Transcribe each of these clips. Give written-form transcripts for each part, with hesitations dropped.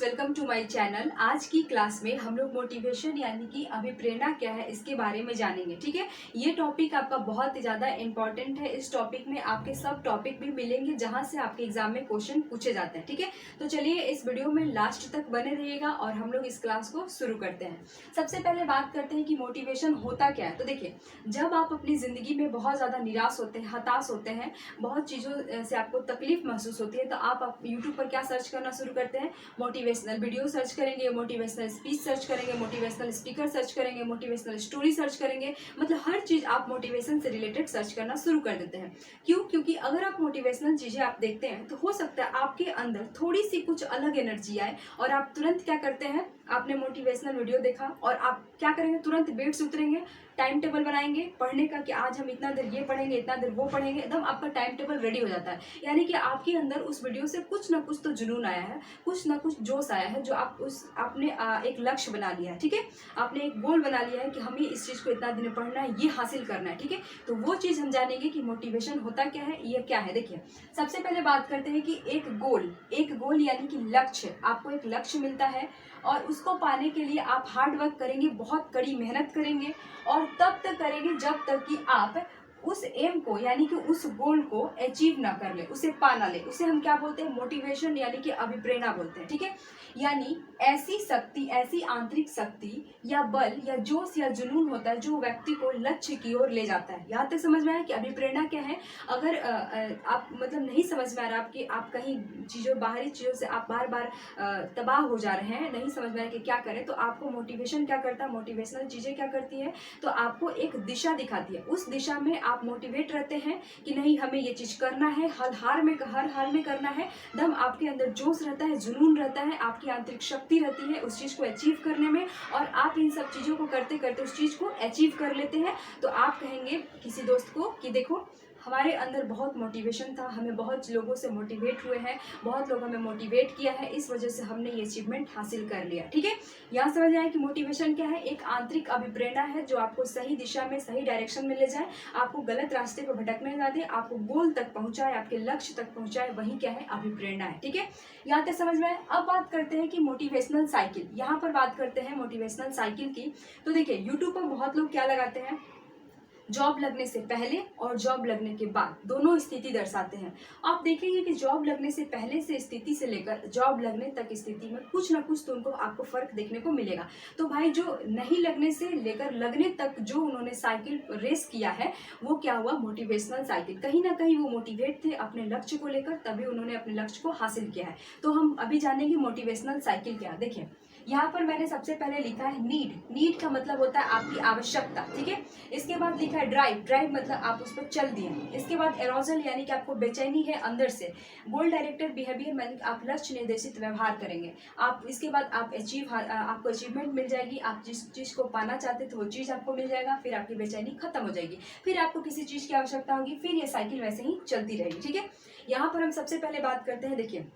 Welcome to my channel. आज की class में हम लोग मोटिवेशन यानी कि अभिप्रेरणा क्या है इसके बारे में जानेंगे। ठीक है, ये टॉपिक आपका बहुत ही ज़्यादा इंपॉर्टेंट है। इस टॉपिक में आपके सब टॉपिक भी मिलेंगे जहां से आपके एग्जाम में क्वेश्चन पूछे जाते हैं। ठीक है, तो चलिए इस वीडियो में लास्ट तक बने रहिएगा और हम लोग इस क्लास को शुरू करते हैं। सबसे पहले बात करते हैं कि मोटिवेशन होता क्या है। तो देखिए, जब आप अपनी ज़िंदगी में बहुत ज़्यादा निराश होते हैं, हताश होते हैं, बहुत चीज़ों से आपको तकलीफ महसूस होती है, तो आप यूट्यूब पर क्या सर्च करना शुरू करते हैं, मोटिवेशनल वीडियो सर्च करेंगे, मोटिवेशनल स्पीच सर्च करेंगे, मोटिवेशनल स्पीकर सर्च करेंगे, मोटिवेशनल स्टोरी सर्च करेंगे। मतलब हर चीज़ आप मोटिवेशन से रिलेटेड सर्च करना शुरू कर देते हैं। क्यों? क्योंकि अगर आप मोटिवेशनल चीज़ें आप देखते हैं तो हो सकता है आपके अंदर थोड़ी सी कुछ अलग एनर्जी आए और आप तुरंत क्या करते हैं, आपने मोटिवेशनल वीडियो देखा और आप क्या करेंगे, तुरंत बेड से उतरेंगे, टाइम टेबल बनाएंगे पढ़ने का कि आज हम इतना देर ये पढ़ेंगे, इतना देर वो पढ़ेंगे। एकदम आपका टाइम टेबल रेडी हो जाता है। यानी कि आपके अंदर उस वीडियो से कुछ ना कुछ तो जुनून आया है, कुछ ना कुछ जोश आया है, जो आपने एक लक्ष्य बना लिया है। ठीक है, आपने एक गोल बना लिया है कि हमें इस चीज़ को इतना दिन पढ़ना है, ये हासिल करना है। ठीक है, तो वो चीज़ हम जानेंगे कि मोटिवेशन होता क्या है, ये क्या है। देखिए, सबसे पहले बात करते हैं कि एक गोल यानी कि लक्ष्य। आपको एक लक्ष्य मिलता है और उसको पाने के लिए आप हार्ड वर्क करेंगे, बहुत कड़ी मेहनत करेंगे और तब तक करेंगे जब तक कि आप उस एम को यानी कि उस गोल को अचीव ना कर ले, उसे पा ना ले। उसे हम क्या बोलते हैं, मोटिवेशन यानी कि अभिप्रेरणा बोलते हैं। ठीक है, यानी ऐसी शक्ति, ऐसी आंतरिक शक्ति या बल या जोश या जुनून होता है जो व्यक्ति को लक्ष्य की ओर ले जाता है। यहाँ तक समझ में आया कि अभिप्रेरणा क्या है। अगर आप मतलब नहीं समझ में आ रहा आपकी, आप कहीं चीज़ों, बाहरी चीज़ों से आप बार बार तबाह हो जा रहे हैं, नहीं समझ में आया कि क्या करें, तो आपको मोटिवेशन क्या करता है, मोटिवेशनल चीज़ें क्या करती है, तो आपको एक दिशा दिखाती है। उस दिशा में आप मोटिवेट रहते हैं कि नहीं, हमें ये चीज़ करना है, हर हाल में करना है। दम आपके अंदर जोश रहता है, जुनून रहता है, आपकी आंतरिक शक्ति रहती है उस चीज़ को अचीव करने में, और आप इन सब चीज़ों को करते करते उस चीज़ को अचीव कर लेते हैं। तो आप कहेंगे किसी दोस्त को कि देखो, हमारे अंदर बहुत मोटिवेशन था, हमें बहुत लोगों से मोटिवेट हुए हैं, बहुत लोग हमें मोटिवेट किया है, इस वजह से हमने ये अचीवमेंट हासिल कर लिया। ठीक है, यहाँ समझ आए कि मोटिवेशन क्या है, एक आंतरिक अभिप्रेरणा है जो आपको सही दिशा में, सही डायरेक्शन में ले जाए, आपको गलत रास्ते पर भटकने ना दे, आपको गोल तक पहुंचाए, आपके लक्ष्य तक पहुंचाए। वही क्या है, अभिप्रेरणा है। ठीक है, यहाँ तक समझ में आए। अब बात करते हैं कि मोटिवेशनल साइकिल, यहाँ पर बात करते हैं मोटिवेशनल साइकिल की। तो देखिए, यूट्यूब पर बहुत लोग क्या लगाते हैं, जॉब लगने से पहले और जॉब लगने के बाद दोनों स्थिति दर्शाते हैं। आप देखेंगे कि जॉब लगने से पहले से स्थिति से लेकर जॉब लगने तक स्थिति में कुछ ना कुछ तो उनको आपको फर्क देखने को मिलेगा। तो भाई, जो नहीं लगने से लेकर लगने तक जो उन्होंने साइकिल रेस किया है, वो क्या हुआ, मोटिवेशनल साइकिल। कहीं ना कहीं वो मोटिवेट थे अपने लक्ष्य को लेकर, तभी उन्होंने अपने लक्ष्य को हासिल किया है। तो हम अभी जानेंगे मोटिवेशनल साइकिल क्या। देखिए, यहाँ पर मैंने सबसे पहले लिखा है नीड का मतलब होता है आपकी आवश्यकता। ठीक है, इसके बाद लिखा है ड्राइव मतलब आप उस पर चल दिए। इसके बाद एरोजल यानी कि आपको बेचैनी है अंदर से। गोल डायरेक्टेड बिहेवियर मतलब आप लक्ष्य निर्देशित व्यवहार करेंगे। आप इसके बाद आप आपको अचीवमेंट मिल जाएगी, आप जिस चीज़ को पाना चाहते थे वो चीज़ आपको मिल जाएगा, फिर आपकी बेचैनी खत्म हो जाएगी, फिर आपको किसी चीज़ की आवश्यकता होगी, फिर ये साइकिल वैसे ही चलती रहेगी। ठीक है, यहाँ पर हम सबसे पहले बात करते हैं। देखिए,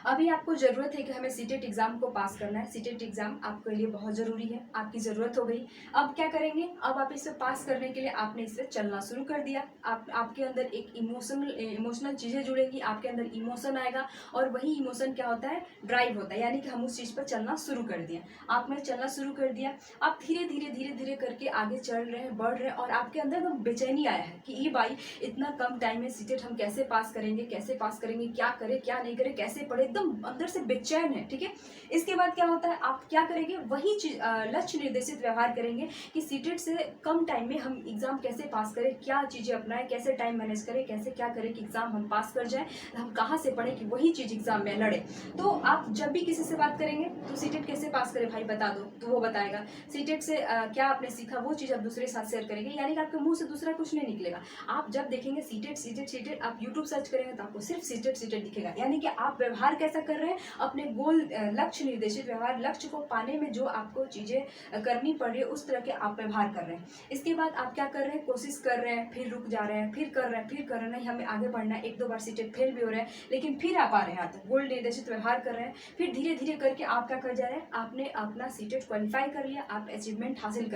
अभी आपको ज़रूरत है कि हमें सीटेट एग्ज़ाम को पास करना है। सीटेट एग्ज़ाम आपके लिए बहुत ज़रूरी है, आपकी ज़रूरत हो गई। अब क्या करेंगे, अब आप इसे पास करने के लिए आपने इसे चलना शुरू कर दिया। आपके अंदर एक इमोशनल चीज़ें जुड़ेंगी, आपके अंदर इमोशन आएगा, और वही इमोशन क्या होता है, ड्राइव होता है। यानी कि हम उस चीज़ पर चलना शुरू कर दिया, आपने चलना शुरू कर दिया। आप धीरे धीरे करके आगे चल रहे हैं, बढ़ रहे हैं, और आपके अंदर एकदम बेचैनी आया है कि ये भाई, इतना कम टाइम में सीटेट हम कैसे पास करेंगे, क्या करें क्या नहीं करें, कैसे पढ़े, एकदम अंदर से बेचैन है। ठीक है, इसके बाद क्या होता है, आप क्या करेंगे, वही चीज लक्ष्य निर्देशित व्यवहार करेंगे कि सीटेट से कम टाइम में हम एग्जाम कैसे पास करें, क्या चीजें अपनाएं, कैसे टाइम मैनेज करें, कैसे क्या करें कि एग्जाम हम पास कर जाए, हम कहाँ से पढ़ें कि वही चीज एग्जाम में लड़े। तो आप जब भी किसी से बात करेंगे तो सीटेट कैसे पास करें भाई बता दो, तो वो बताएगा। सीटेट से क्या आपने सीखा, वो चीज आप दूसरे साथ शेयर करेंगे। यानी कि आपके मुंह से दूसरा कुछ नहीं निकलेगा। आप जब देखेंगे सीटेट, आप यूट्यूब सर्च करेंगे तो आपको सिर्फ सीटेट दिखेगा। यानी कि आप व्यवहार कैसा कर रहे हैं, अपने गोल लक्ष्य निर्देशित व्यवहार, लक्ष्य को पाने में जो आपको चीजें करनी पड़ रही है उस तरह के आप व्यवहार कर रहे हैं। इसके बाद आप क्या कर रहे हैं, कोशिश कर रहे हैं, फिर रुक जा रहे हैं, फिर कर रहे हैं, नहीं हमें आगे बढ़ना है, एक दो बार सीटेट फेल भी हो रहे हैं, लेकिन फिर आप आ रहे हैं, गोल निर्देशित व्यवहार कर रहे हैं, फिर धीरे धीरे करके आप क्या कर जा रहे हैं, आपने अपना सीटेट क्वालिफाई कर लिया, आप अचीवमेंट हासिल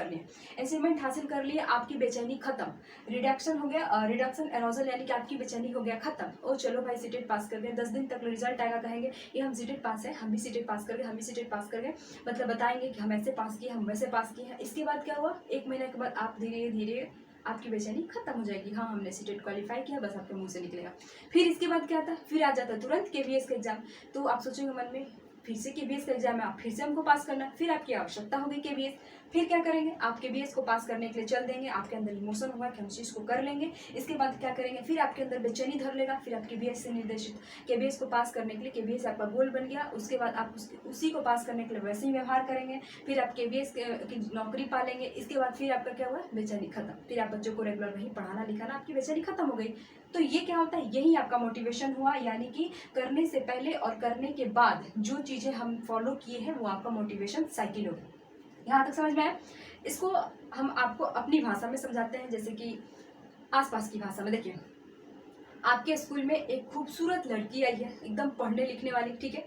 कर लिए, आपकी बेचैनी खत्म, रिडक्शन हो गया, रिडक्शन एरोजल यानी कि आपकी बेचैनी हो गया खत्म। ओ चलो भाई, सीटेट पास कर दिया, 10 दिन तक रिजल्ट आएगा, कहेंगे बताएंगे ये हम सीटेट पास है, हम भी सीटेट पास कर गए, हम भी सीटेट पास कर गए, मतलब बताएंगे कि हम ऐसे पास किए, हम वैसे पास किए हैं। इसके बाद क्या हुआ, 1 महीने के बाद आप धीरे धीरे आपकी बेचैनी खत्म हो जाएगी, हाँ हमने सीटेट क्वालिफाई किया, बस आपके मुंह से निकलेगा। फिर इसके बाद क्या आता है, फिर आ जाता है तुरंत केवीएस का एग्जाम। तो आप सोचेंगे मन में फिर से केवीएस का एग्जाम है, आप फिर से हमको पास करना है, फिर आपकी आवश्यकता होगी केवीएस। फिर क्या करेंगे, आप केवीएस को पास करने के लिए चल देंगे, आपके अंदर इमोशन होगा कि हम चीज़ को कर लेंगे। इसके बाद क्या करेंगे, फिर आपके अंदर बेचैनी धर लेगा, फिर आप केवीएस से निर्देशित केवीएस को पास करने के लिए, केवीएस आपका गोल बन गया, उसके बाद आप उसी को पास करने के लिए वैसे ही व्यवहार करेंगे, फिर आप केवीएस की नौकरी पालेंगे। इसके बाद फिर आपका क्या हुआ, बेचैनी खत्म, फिर आप बच्चों को रेगुलर वही पढ़ाना लिखाना, आपकी बेचैनी खत्म हो गई। तो ये क्या होता है, यही आपका मोटिवेशन हुआ, यानी कि करने से पहले और करने के बाद जो चीज़ें हम फॉलो किए हैं वो आपका मोटिवेशन साइकिल होगी। यहाँ तक समझ में आया? इसको हम आपको अपनी भाषा में समझाते हैं, जैसे कि आसपास की भाषा में। देखिए, आपके स्कूल में एक खूबसूरत लड़की आई है, एकदम पढ़ने लिखने वाली, ठीक है।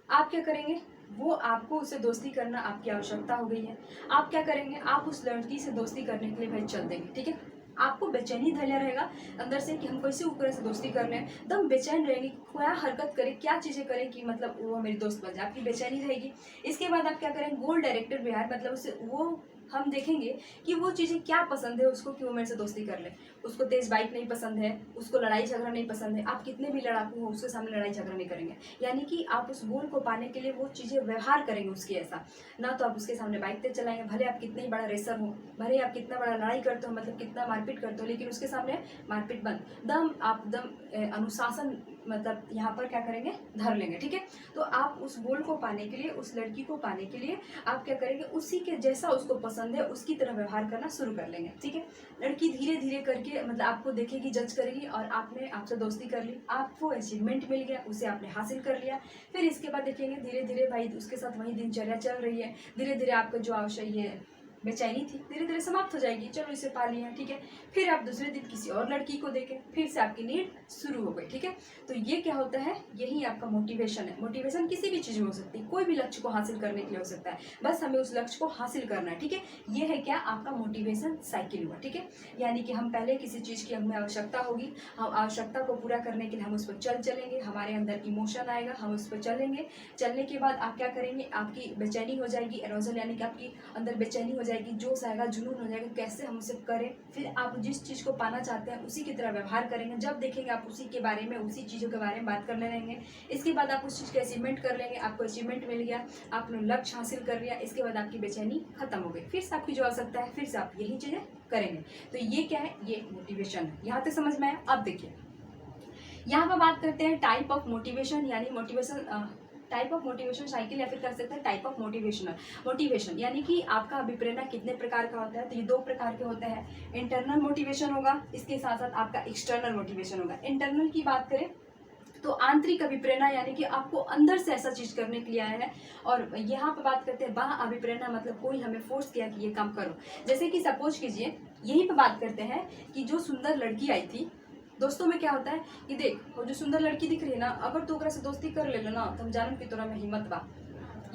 आप क्या करेंगे, वो आपको उससे दोस्ती करना आपकी आवश्यकता हो गई है, आप क्या करेंगे, आप उस लड़की से दोस्ती करने के लिए भाई चल देंगे, ठीक है। आपको बेचैनी धैर्य रहेगा अंदर से कि हम कैसे ऊपर से दोस्ती कर लें, एकदम बेचैन रहेंगे, क्या हरकत करें, क्या चीज़ें करें कि मतलब वो मेरी दोस्त बन जाए, आपकी बेचैनी रहेगी। इसके बाद आप क्या करेंगे, गोल डायरेक्टेड बिहेवियर, मतलब उससे वो हम देखेंगे कि वो चीज़ें क्या पसंद है उसको कि वो मेरे से दोस्ती कर ले। उसको तेज बाइक नहीं पसंद है, उसको लड़ाई झगड़ा नहीं पसंद है, आप कितने भी लड़ाकू हो उसके सामने लड़ाई झगड़ा नहीं करेंगे। यानी कि आप उस गोल को पाने के लिए वो चीज़ें व्यवहार करेंगे उसकी ऐसा। ना तो आप उसके सामने बाइक तेज चलाएंगे, भले आप कितने ही बड़ा रेसर हो, भले आप कितना बड़ा लड़ाई करते हो, मतलब कितना मारपीट करते हो, लेकिन उसके सामने मारपीट बंद, दम आप दम अनुशासन, मतलब यहाँ पर क्या करेंगे, धर लेंगे, ठीक है। तो आप उस गोल को पाने के लिए, उस लड़की को पाने के लिए आप क्या करेंगे, उसी के जैसा उसको पसंद है उसकी तरह व्यवहार करना शुरू कर लेंगे, ठीक है। लड़की धीरे धीरे करके मतलब आपको देखेगी, जज करेगी, और आपने आपसे दोस्ती कर ली, आपको अचीवमेंट मिल गया, उसे आपने हासिल कर लिया। फिर इसके बाद देखेंगे धीरे धीरे भाई उसके साथ वही दिनचर्या चल रही है, धीरे धीरे आपका जो आवश्यक ये बेचैनी थी धीरे धीरे समाप्त हो जाएगी, चलो इसे पा लिया, ठीक है। फिर आप दूसरे दिन किसी और लड़की को देखें, फिर से आपकी नीड शुरू हो गई, ठीक है। तो ये क्या होता है, यही आपका मोटिवेशन है। मोटिवेशन किसी भी चीज़ में हो सकती है, कोई भी लक्ष्य को हासिल करने के लिए हो सकता है, बस हमें उस लक्ष्य को हासिल करना है, ठीक है। ये है क्या, आपका मोटिवेशन साइकिल हुआ, ठीक है। यानी कि हम पहले किसी चीज़ की हमें आवश्यकता होगी, हम आवश्यकता को पूरा करने के लिए हम उस पर चलेंगे, हमारे अंदर इमोशन आएगा, हम उस पर चलेंगे, चलने के बाद आप क्या करेंगे, आपकी बेचैनी हो जाएगी, एरोजल यानी कि आपकी अंदर बेचैनी हो जाएगी, जोश आएगा, जुनून हो जाएगा, कैसे हम उसे करें। फिर आप जिस चीज़ को पाना चाहते हैं उसी की तरह व्यवहार करेंगे, जब देखेंगे आप उसी के बारे में, उसी चीज़ों के बारे में बात करने रहेंगे। इसके बाद आप उस चीज़ का अचीवमेंट कर लेंगे, आपको अचीवमेंट मिल गया, आपने लक्ष्य हासिल कर लिया, इसके बाद आपकी बेचैनी खत्म हो गई, फिर से आपकी जो आवश्यकता है फिर से आप यही चीज़ें करेंगे। तो ये क्या है, ये मोटिवेशन है। यहाँ तक समझ में आया? अब देखिए, यहाँ पर बात करते हैं टाइप ऑफ मोटिवेशन, यानी motivation type of motivation cycle, या फिर कर सकते हैं टाइप ऑफ मोटिवेशन, यानी कि आपका अभिप्रेरणा कितने प्रकार का होता है। तो ये 2 प्रकार के होते हैं, इंटरनल मोटिवेशन होगा, इसके साथ साथ आपका एक्सटर्नल मोटिवेशन होगा। इंटरनल की बात करें तो आंतरिक अभिप्रेरणा, यानी कि आपको अंदर से ऐसा चीज करने के लिए आया है। और यहाँ पे बात करते हैं बाह्य अभिप्रेरणा, मतलब कोई हमें फोर्स किया कि ये काम करो। जैसे कि सपोज कीजिए, यहीं पे बात करते हैं कि जो सुंदर लड़की आई थी, दोस्तों में क्या होता है कि देख वो जो सुंदर लड़की दिख रही है ना, अगर तू ओकरा से दोस्ती कर ले लो ना, तो हम जानम कि तोरा में हिम्मत बा।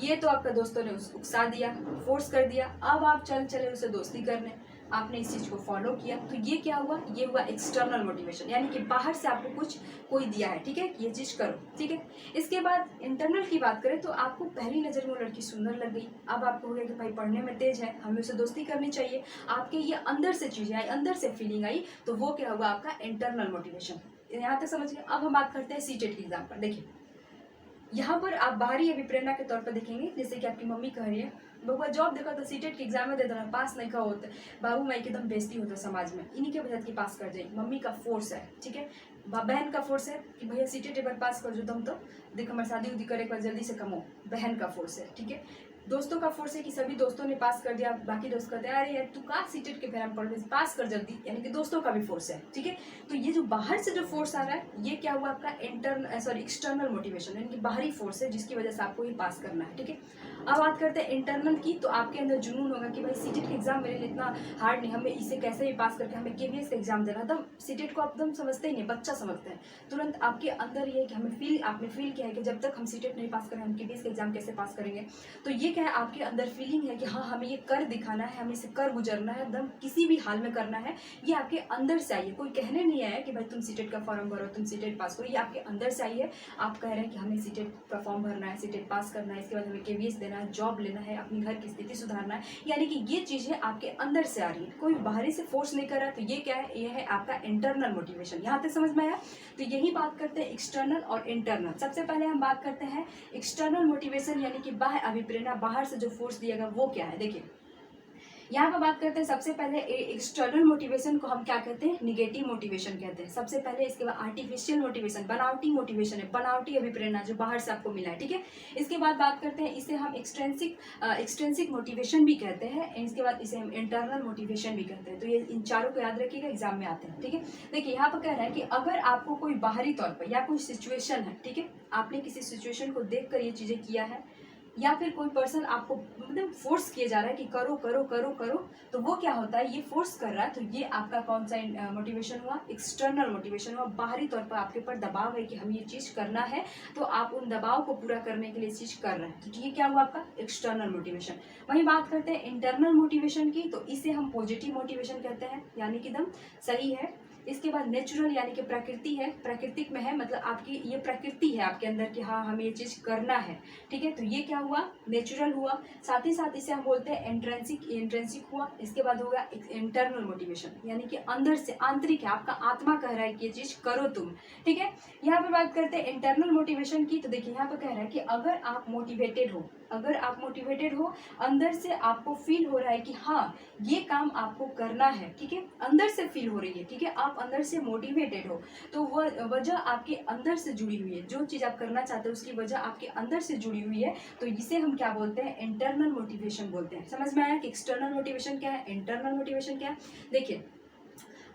ये तो आपका दोस्तों ने उकसा दिया, फोर्स कर दिया, अब आप चले उसे दोस्ती करने, आपने इस चीज़ को फॉलो किया। तो ये क्या हुआ, ये हुआ एक्सटर्नल मोटिवेशन, यानी कि बाहर से आपको कुछ कोई दिया है, ठीक है, ये चीज़ करो, ठीक है। इसके बाद इंटरनल की बात करें तो आपको पहली नज़र में वो लड़की सुंदर लग गई, अब आपको हो गया कि भाई पढ़ने में तेज है, हमें उसे दोस्ती करनी चाहिए, आपके ये अंदर से चीज़ें आई, अंदर से फीलिंग आई, तो वो क्या हुआ, आपका इंटरनल मोटिवेशन। यहाँ तक समझ गए। अब हम बात करते हैं सीटेट की एग्जाम पर। देखिए, यहाँ पर आप बाहरी अभिप्रेरणा के तौर पर देखेंगे, जैसे कि आपकी मम्मी कह रही है बबुआ जॉब देखा तो सीटेट के एग्जाम में दे देना, पास नहीं का होता, बाबू माई की एकदम बेइज्जती होता समाज में, इन्हीं के वजह की पास कर जाए। मम्मी का फोर्स है, ठीक है, बहन का फोर्स है कि भैया सीटेट एक बार पास कर जो, तुम तो देख हमारे शादी उदी करे एक बार जल्दी से कमो, बहन का फोर्स है, ठीक है। दोस्तों का फोर्स है कि सभी दोस्तों ने पास कर दिया, बाकी दोस्त कहते हैं अरे यार तू का सीटेट के फेरा में पढ़, पास कर जल्दी, यानी कि दोस्तों का भी फोर्स है, ठीक है। तो ये जो बाहर से जो फोर्स आ रहा है, ये क्या हुआ आपका एक्सटर्नल मोटिवेशन, यानी कि बाहरी फोर्स है जिसकी वजह से आपको ये पास करना है, ठीक है। अब बात करते हैं इंटरनल की, तो आपके अंदर जुनून होगा कि भाई सीटेट का एग्जाम मेरे लिए इतना हार्ड नहीं, हमें इसे कैसे भी पास करके हमें केवीएस का एग्जाम देना था। सीटेट को आप एकदम समझते ही नहीं, बच्चा समझते हैं, तुरंत आपके अंदर ये कि हमें आपने फील किया है कि जब तक हम सीटेट नहीं पास करें हम केवीएस का एग्जाम कैसे पास करेंगे। तो ये क्या है, आपके अंदर फीलिंग है कि हाँ हमें ये कर दिखाना है, हमें इसे कर गुजरना है, एकदम किसी भी हाल में करना है। ये आपके अंदर से आई है, कोई कहने नहीं आया कि भाई तुम सीटेट का फॉर्म भरो, तुम सीटेट पास करो। ये आपके अंदर से आई है। आप कह रहे हैं कि हमें सीटेट का फॉर्म भरना है, सीटेट पास करना है, इसके बाद हमें केवीएस देना है, जॉब लेना है, अपनी घर की स्थिति सुधारना है। यानी कि ये चीज़ें आपके अंदर से आ रही है, कोई बाहरी से फोर्स नहीं कर रहा है। तो ये क्या है, ये है आपका इंटरनल मोटिवेशन। यहाँ तक समझ में आया। तो यही बात करते हैं एक्सटर्नल और इंटरनल। सबसे पहले हम बात करते हैं एक्सटर्नल मोटिवेशन, यानी कि बाह्य अभिप्रेरणा, बाहर से जो फोर्स दिया गया वो क्या है। देखिए यहाँ पर बात करते हैं सबसे पहले एक्सटर्नल मोटिवेशन को हम क्या कहते हैं, निगेटिव मोटिवेशन कहते हैं सबसे पहले। इसके बाद आर्टिफिशियल मोटिवेशन, बनावटी मोटिवेशन है, बनावटी अभिप्रेरणा जो बाहर से आपको मिला है, ठीक है। इसके बाद बात करते हैं, इसे हम एक्सट्रेंसिक मोटिवेशन भी कहते हैं। इसके बाद इसे हम इंटरनल मोटिवेशन भी कहते हैं। तो ये इन चारों को याद रखिएगा, एग्जाम में आते हैं, ठीक है। देखिए यहाँ पर कह रहा है कि अगर आपको कोई बाहरी तौर पर या कोई सिचुएशन है, ठीक है, आपने किसी सिचुएशन को देख कर ये चीज़ें किया है, या फिर कोई पर्सन आपको मतलब फोर्स किया जा रहा है कि करो करो करो करो, तो वो क्या होता है, ये फोर्स कर रहा है। तो ये आपका कौन सा मोटिवेशन हुआ, एक्सटर्नल मोटिवेशन हुआ। बाहरी तौर पर आपके ऊपर दबाव है कि हम ये चीज़ करना है, तो आप उन दबाव को पूरा करने के लिए चीज़ कर रहे हैं। तो ये क्या हुआ आपका एक्सटर्नल मोटिवेशन। वहीं बात करते हैं इंटरनल मोटिवेशन की, तो इसे हम पॉजिटिव मोटिवेशन कहते हैं, यानी कि एकदम सही है। इसके बाद नेचुरल, यानी कि प्रकृति है, प्राकृतिक में है, मतलब आपकी ये प्रकृति है आपके अंदर कि हाँ हमें ये चीज़ करना है, ठीक है। तो ये क्या हुआ, नेचुरल हुआ। साथ ही साथ इसे हम बोलते हैं इंट्रेंसिक हुआ। इसके बाद होगा इंटरनल मोटिवेशन, यानी कि अंदर से, आंतरिक है, आपका आत्मा कह रहा है कि ये चीज़ करो तुम, ठीक है। यहाँ पर बात करते हैं इंटरनल मोटिवेशन की। तो देखिए यहाँ पर कह रहा है कि अगर आप मोटिवेटेड हो, अगर आप मोटिवेटेड हो, अंदर से आपको फील हो रहा है कि हाँ ये काम आपको करना है, ठीक है, अंदर से फील हो रही है, ठीक है, आप अंदर से मोटिवेटेड हो, तो वह वजह आपके अंदर से जुड़ी हुई है। जो चीज़ आप करना चाहते हो उसकी वजह आपके अंदर से जुड़ी हुई है, तो इसे हम क्या बोलते हैं, इंटरनल मोटिवेशन बोलते हैं। समझ में आया कि एक्सटर्नल मोटिवेशन क्या है, इंटरनल मोटिवेशन क्या है। देखिए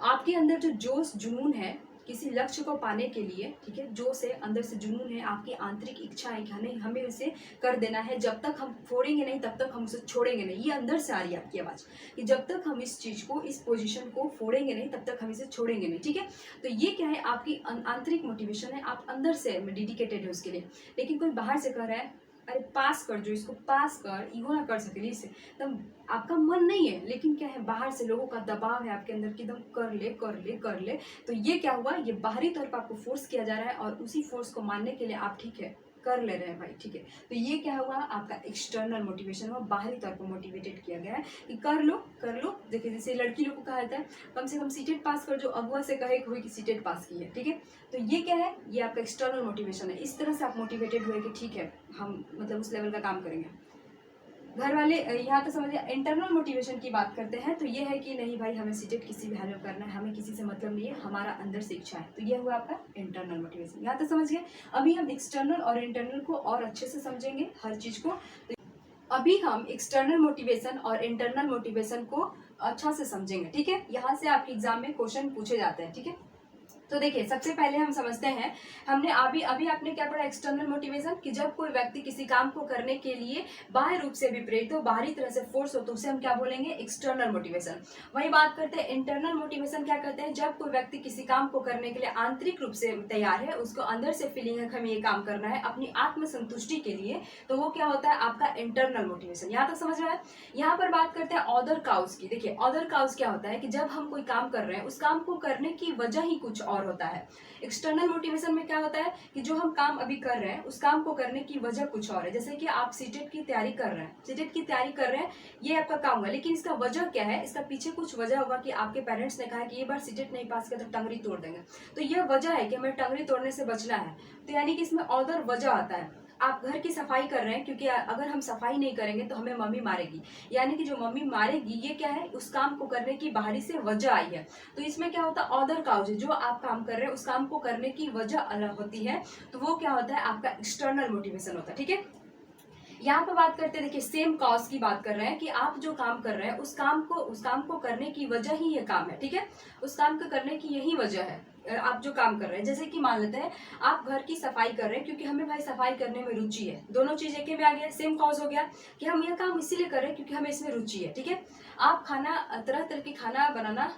आपके अंदर जो जोश जुनून है किसी लक्ष्य को पाने के लिए, ठीक है, जो से अंदर से जुनून है, आपकी आंतरिक इच्छा है कि हमें इसे कर देना है, जब तक हम फोड़ेंगे नहीं तब तक हम उसे छोड़ेंगे नहीं। ये अंदर से आ रही है आपकी आवाज़ कि जब तक हम इस चीज़ को, इस पोजीशन को फोड़ेंगे नहीं तब तक हम इसे छोड़ेंगे नहीं, ठीक है। तो ये क्या है, आपकी आंतरिक मोटिवेशन है, आप अंदर से डेडिकेटेड है उसके लिए। लेकिन कोई बाहर से कह रहा है अरे पास कर, जो इसको पास कर, ईगो ना कर सके इसे, तब आपका मन नहीं है, लेकिन क्या है, बाहर से लोगों का दबाव है आपके अंदर कि एकदम कर ले कर ले कर ले। तो ये क्या हुआ, ये बाहरी तौर पर आपको फोर्स किया जा रहा है, और उसी फोर्स को मानने के लिए आप ठीक है कर ले रहे हैं भाई, ठीक है। तो ये क्या हुआ, आपका एक्सटर्नल मोटिवेशन हुआ, बाहरी तौर पर मोटिवेटेड किया गया है कि कर लो कर लो। देखिए जैसे लड़की लोग को कहा जाता है कम से कम सीटेट पास कर, जो अगुआ से कहे हुए कि सीटेट पास की है, ठीक है। तो ये क्या है, ये आपका एक्सटर्नल मोटिवेशन है। इस तरह से आप मोटिवेटेड हुए कि ठीक है हम मतलब उस लेवल का काम करेंगे। घर वाले यहाँ तो समझिए। इंटरनल मोटिवेशन की बात करते हैं, तो ये है कि नहीं भाई हमें सीटेट किसी भी हाल में करना है, हमें किसी से मतलब नहीं है, हमारा अंदर से इच्छा है। तो ये हुआ आपका इंटरनल मोटिवेशन। यहाँ तक समझ गए। अभी हम एक्सटर्नल और इंटरनल को और अच्छे से समझेंगे हर चीज़ को। तो अभी हम एक्सटर्नल मोटिवेशन और इंटरनल मोटिवेशन को अच्छा से समझेंगे, ठीक है। यहाँ से आपके एग्जाम में क्वेश्चन पूछे जाते हैं, ठीक है। तो देखिए सबसे पहले हम समझते हैं, हमने अभी अभी आपने क्या पढ़ा, एक्सटर्नल मोटिवेशन, कि जब कोई व्यक्ति किसी काम को करने के लिए बाह्य रूप से विपरीत हो, बाहरी तरह से फोर्स हो, तो उसे हम क्या बोलेंगे, एक्सटर्नल मोटिवेशन। वही बात करते हैं इंटरनल मोटिवेशन क्या कहते हैं, जब कोई व्यक्ति किसी काम को करने के लिए आंतरिक रूप से तैयार है, उसको अंदर से फीलिंग है कि हमें ये काम करना है अपनी आत्मसंतुष्टि के लिए, तो वो क्या होता है आपका इंटरनल मोटिवेशन। यहाँ तक समझ रहा है। यहाँ पर बात करते हैं ऑदर काउज की। देखिए ऑदर काउज क्या होता है कि जब हम कोई काम कर रहे हैं, उस काम को करने की वजह ही कुछ और होता है। एक्सटर्नल मोटिवेशन में क्या होता है कि जो हम काम अभी कर रहे हैं उस काम को करने की वजह कुछ और है। जैसे कि आप सीटेट की तैयारी कर रहे हैं, सीटेट की तैयारी कर रहे हैं, ये आपका काम हुआ, लेकिन इसका वजह क्या है, इसका पीछे कुछ वजह होगा कि आपके पेरेंट्स ने कहा कि ये बार सीटेट नहीं पास किया तो टंगरी तोड़ देंगे। तो यह वजह है कि हमें टंगरी तोड़ने से बचना है। तो यानी कि इसमें ऑदर वजह आता है। आप घर की सफाई कर रहे हैं, क्योंकि अगर हम सफाई नहीं करेंगे तो हमें मम्मी मारेगी, यानी कि जो मम्मी मारेगी ये क्या है, उस काम को करने की बाहरी से वजह आई है। तो इसमें क्या होता है, ऑदर काउज, जो आप काम कर रहे हैं उस काम को करने की वजह अलग होती है, तो वो क्या होता है आपका एक्सटर्नल मोटिवेशन होता है, ठीक है। यहाँ पे बात करते हैं, देखिए सेम कॉज की बात कर रहे हैं कि आप जो काम कर रहे हैं उस काम को करने की वजह ही ये काम है, ठीक है। उस काम को करने की यही वजह है, आप जो काम कर रहे हैं। जैसे कि मान लेते हैं आप घर की सफाई कर रहे हैं, क्योंकि हमें भाई सफाई करने में रुचि है। दोनों चीज एक में आ गया, सेम कॉज हो गया कि हम यह काम इसीलिए कर रहे हैं क्योंकि हमें इसमें रुचि है, ठीक है। आप खाना तरह तरह की खाना बनाना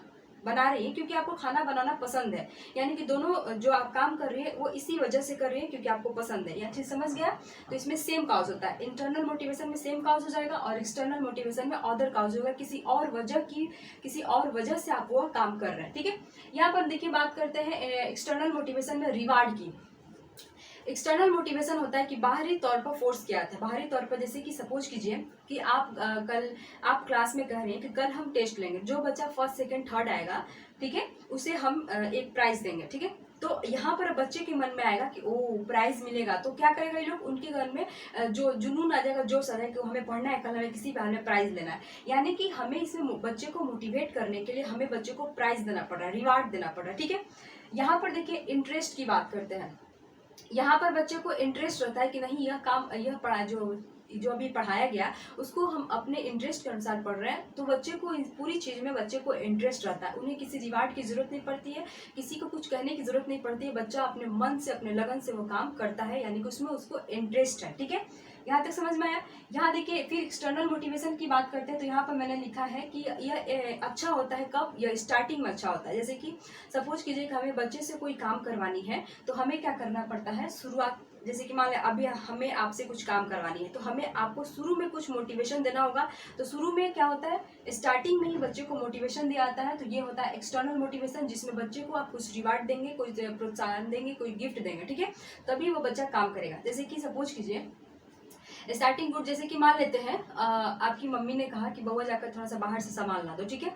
बना रही हैं क्योंकि आपको खाना बनाना पसंद है। यानी कि दोनों जो आप काम कर रही है वो इसी वजह से कर रही है क्योंकि आपको पसंद है। यह चीज समझ गया? तो इसमें सेम काउज होता है, इंटरनल मोटिवेशन में सेम काउज हो जाएगा और एक्सटर्नल मोटिवेशन में अदर काउज होगा, किसी और वजह से आप वो काम कर रहे हैं। ठीक है, यहाँ पर देखिए बात करते हैं एक्सटर्नल मोटिवेशन में रिवार्ड की। एक्सटर्नल मोटिवेशन होता है कि बाहरी तौर पर फोर्स किया जाता है। बाहरी तौर पर जैसे कि सपोज कीजिए कि आप कल आप क्लास में कह रहे हैं कि कल हम टेस्ट लेंगे, जो बच्चा फर्स्ट सेकंड थर्ड आएगा, ठीक है, उसे हम एक प्राइज देंगे। ठीक है, तो यहाँ पर बच्चे के मन में आएगा कि ओ प्राइज मिलेगा, तो क्या करेगा ये लोग, उनके घर में जो जुनून आ जाएगा, जोश आ जाएगा कि हमें पढ़ना है, कल हमें किसी बारे में प्राइज लेना है। यानी कि हमें इसमें बच्चे को मोटिवेट करने के लिए हमें बच्चे को प्राइज देना पड़ रहा है, रिवार्ड देना पड़ रहा है। ठीक है, यहाँ पर देखिए इंटरेस्ट की बात करते हैं। यहाँ पर बच्चे को इंटरेस्ट रहता है कि नहीं यह काम, यह पढ़ा जो अभी पढ़ाया गया उसको हम अपने इंटरेस्ट के अनुसार पढ़ रहे हैं, तो बच्चे को इस पूरी चीज में बच्चे को इंटरेस्ट रहता है। उन्हें किसी रिवार्ड की जरूरत नहीं पड़ती है, किसी को कुछ कहने की जरूरत नहीं पड़ती है, बच्चा अपने मन से अपने लगन से वो काम करता है, यानी कि उसमें उसको इंटरेस्ट है। ठीक है, यहाँ तक समझ में आया? यहाँ देखिए फिर एक्सटर्नल मोटिवेशन की बात करते हैं, तो यहाँ पर मैंने लिखा है कि यह अच्छा होता है कब, यह स्टार्टिंग में अच्छा होता है। जैसे कि सपोज कीजिए कि हमें बच्चे से कोई काम करवानी है, तो हमें क्या करना पड़ता है, शुरुआत जैसे कि मान लें अभी हमें आपसे कुछ काम करवानी है, तो हमें आपको शुरू में कुछ मोटिवेशन देना होगा। तो शुरू में क्या होता है, स्टार्टिंग में ही बच्चे को मोटिवेशन दिया जाता है, तो ये होता है एक्सटर्नल मोटिवेशन, जिसमें बच्चे को आप कुछ रिवार्ड देंगे, कोई प्रोत्साहन देंगे, कोई गिफ्ट देंगे। ठीक है, तभी वो बच्चा काम करेगा। जैसे कि सपोज कीजिए स्टार्टिंग गुड, जैसे कि मान लेते हैं आपकी मम्मी ने कहा कि बउआ जाकर थोड़ा सा बाहर से सामान ला दो। ठीक है,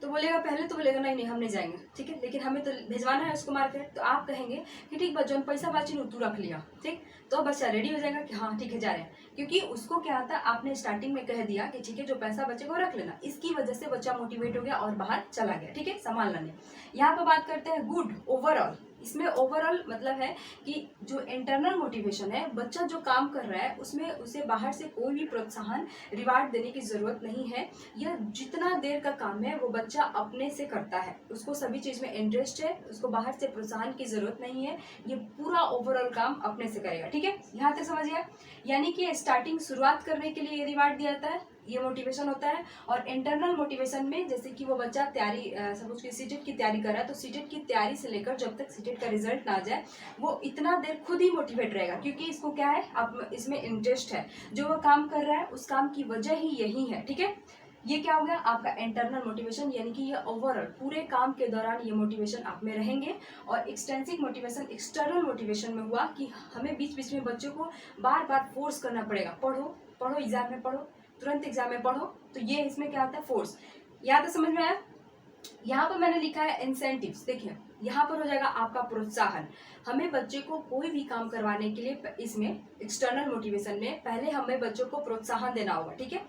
तो बोलेगा, पहले तो बोलेगा नहीं नहीं हम नहीं जाएंगे, ठीक है, लेकिन हमें तो भिजवाना है उसको मार्केट, तो आप कहेंगे कि ठीक बच्चों पैसा बाची तू रख लिया, ठीक, तो बच्चा रेडी हो जाएगा कि हाँ ठीक है जा रहे हैं, क्योंकि उसको क्या आता है, आपने स्टार्टिंग में कह दिया कि ठीक है जो पैसा बचेगा वो रख लेना, इसकी वजह से बच्चा मोटिवेट हो गया और बाहर चला गया। ठीक है, सामान लाने। यहाँ पर बात करते हैं गुड ओवरऑल। इसमें ओवरऑल मतलब है कि जो इंटरनल मोटिवेशन है, बच्चा जो काम कर रहा है उसमें उसे बाहर से कोई भी प्रोत्साहन रिवार्ड देने की जरूरत नहीं है। यह जितना देर का काम है वो बच्चा अपने से करता है, उसको सभी चीज में इंटरेस्ट है, उसको बाहर से प्रोत्साहन की जरूरत नहीं है, ये पूरा ओवरऑल काम अपने से करेगा। ठीक है, यहाँ तक समझ गया? यानी कि स्टार्टिंग शुरुआत करने के लिए ये रिवार्ड दिया जाता है, ये मोटिवेशन होता है। और इंटरनल मोटिवेशन में जैसे कि वो बच्चा तैयारी सपोज कि सीटेट की तैयारी कर रहा है, तो सीटेट की तैयारी से लेकर जब तक सीटेट का रिजल्ट ना आ जाए वो इतना देर खुद ही मोटिवेट रहेगा, क्योंकि इसको क्या है, अब इसमें इंटरेस्ट है, जो वो काम कर रहा है उस काम की वजह ही यही है। ठीक है, ये क्या हो गया आपका इंटरनल मोटिवेशन, यानी कि ये ओवरऑल पूरे काम के दौरान ये मोटिवेशन आप में रहेंगे। और एक्सटेंसिव मोटिवेशन एक्सटर्नल मोटिवेशन में हुआ कि हमें बीच बीच में बच्चों को बार बार फोर्स करना पड़ेगा, पढ़ो पढ़ो एग्जाम में पढ़ो, तुरंत एग्जाम में पढ़ो, तो ये इसमें क्या आता है, फोर्स। यहाँ तो समझ में आया? यहाँ पर मैंने लिखा है इंसेंटिव्स। देखिए यहाँ पर हो जाएगा आपका प्रोत्साहन। हमें बच्चे को कोई भी काम करवाने के लिए इसमें एक्सटर्नल मोटिवेशन में पहले हमें बच्चों को प्रोत्साहन देना होगा। ठीक है,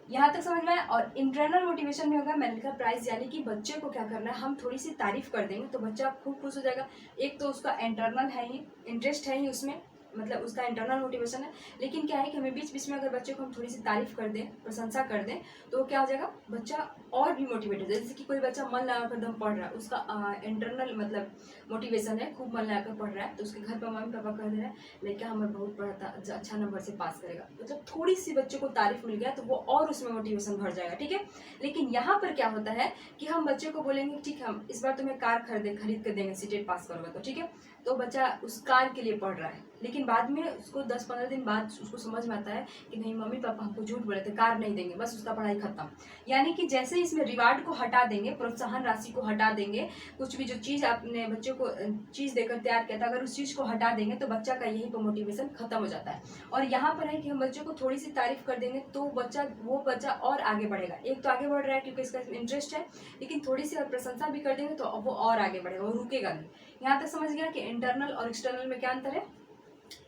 यहाँ तक समझ में आया? और इंटरनल मोटिवेशन में होगा मैंने लिखा प्राइज, यानी कि बच्चे को क्या करना है, हम थोड़ी सी तारीफ कर देंगे तो बच्चा खूब खुश हो जाएगा। एक तो उसका इंटरनल है ही, इंटरेस्ट है ही उसमें, मतलब उसका इंटरनल मोटिवेशन है। लेकिन क्या है कि हमें बीच बीच में अगर बच्चे को हम थोड़ी सी तारीफ कर दें, प्रशंसा कर दें, तो क्या हो जाएगा, बच्चा और भी मोटिवेट हो जाए। जैसे कि कोई बच्चा मन लगाकर दम पढ़ रहा है, उसका इंटरनल मतलब मोटिवेशन है, खूब मन लगाकर पढ़ रहा है, तो उसके घर पर मम्मी पापा कह दे रहे हैं लड़का हमें बहुत पढ़ा था, अच्छा नंबर से पास करेगा, मतलब थोड़ी सी बच्चे को तारीफ मिल गया तो वो और उसमें मोटिवेशन भर जाएगा। ठीक है, लेकिन यहाँ पर क्या होता है कि हम बच्चे को बोलेंगे ठीक है हम इस बार तुम्हें कार खरीद कर देंगे, सीटेट पास करोगे तो, ठीक है, तो बच्चा उस कार के लिए पढ़ रहा है, लेकिन बाद में उसको 10-15 दिन बाद उसको समझ में आता है कि नहीं मम्मी पापा हमको झूठ बोले थे, कार नहीं देंगे, बस उसका पढ़ाई खत्म। यानी कि जैसे इसमें रिवार्ड को हटा देंगे, प्रोत्साहन राशि को हटा देंगे, कुछ भी जो चीज आपने बच्चे को चीज देकर तैयार किया था, अगर उस चीज को हटा देंगे तो बच्चा का यही पर मोटिवेशन खत्म हो जाता है। और यहाँ पर है कि हम बच्चे को थोड़ी सी तारीफ कर देंगे तो वो बच्चा और आगे बढ़ेगा। एक तो आगे बढ़ रहा है क्योंकि इसका इंटरेस्ट है, लेकिन थोड़ी सी और प्रशंसा भी कर देंगे तो वो और आगे बढ़ेगा, वो रुकेगा नहीं। यहाँ तक समझ गया कि इंटरनल और एक्सटर्नल में क्या अंतर है?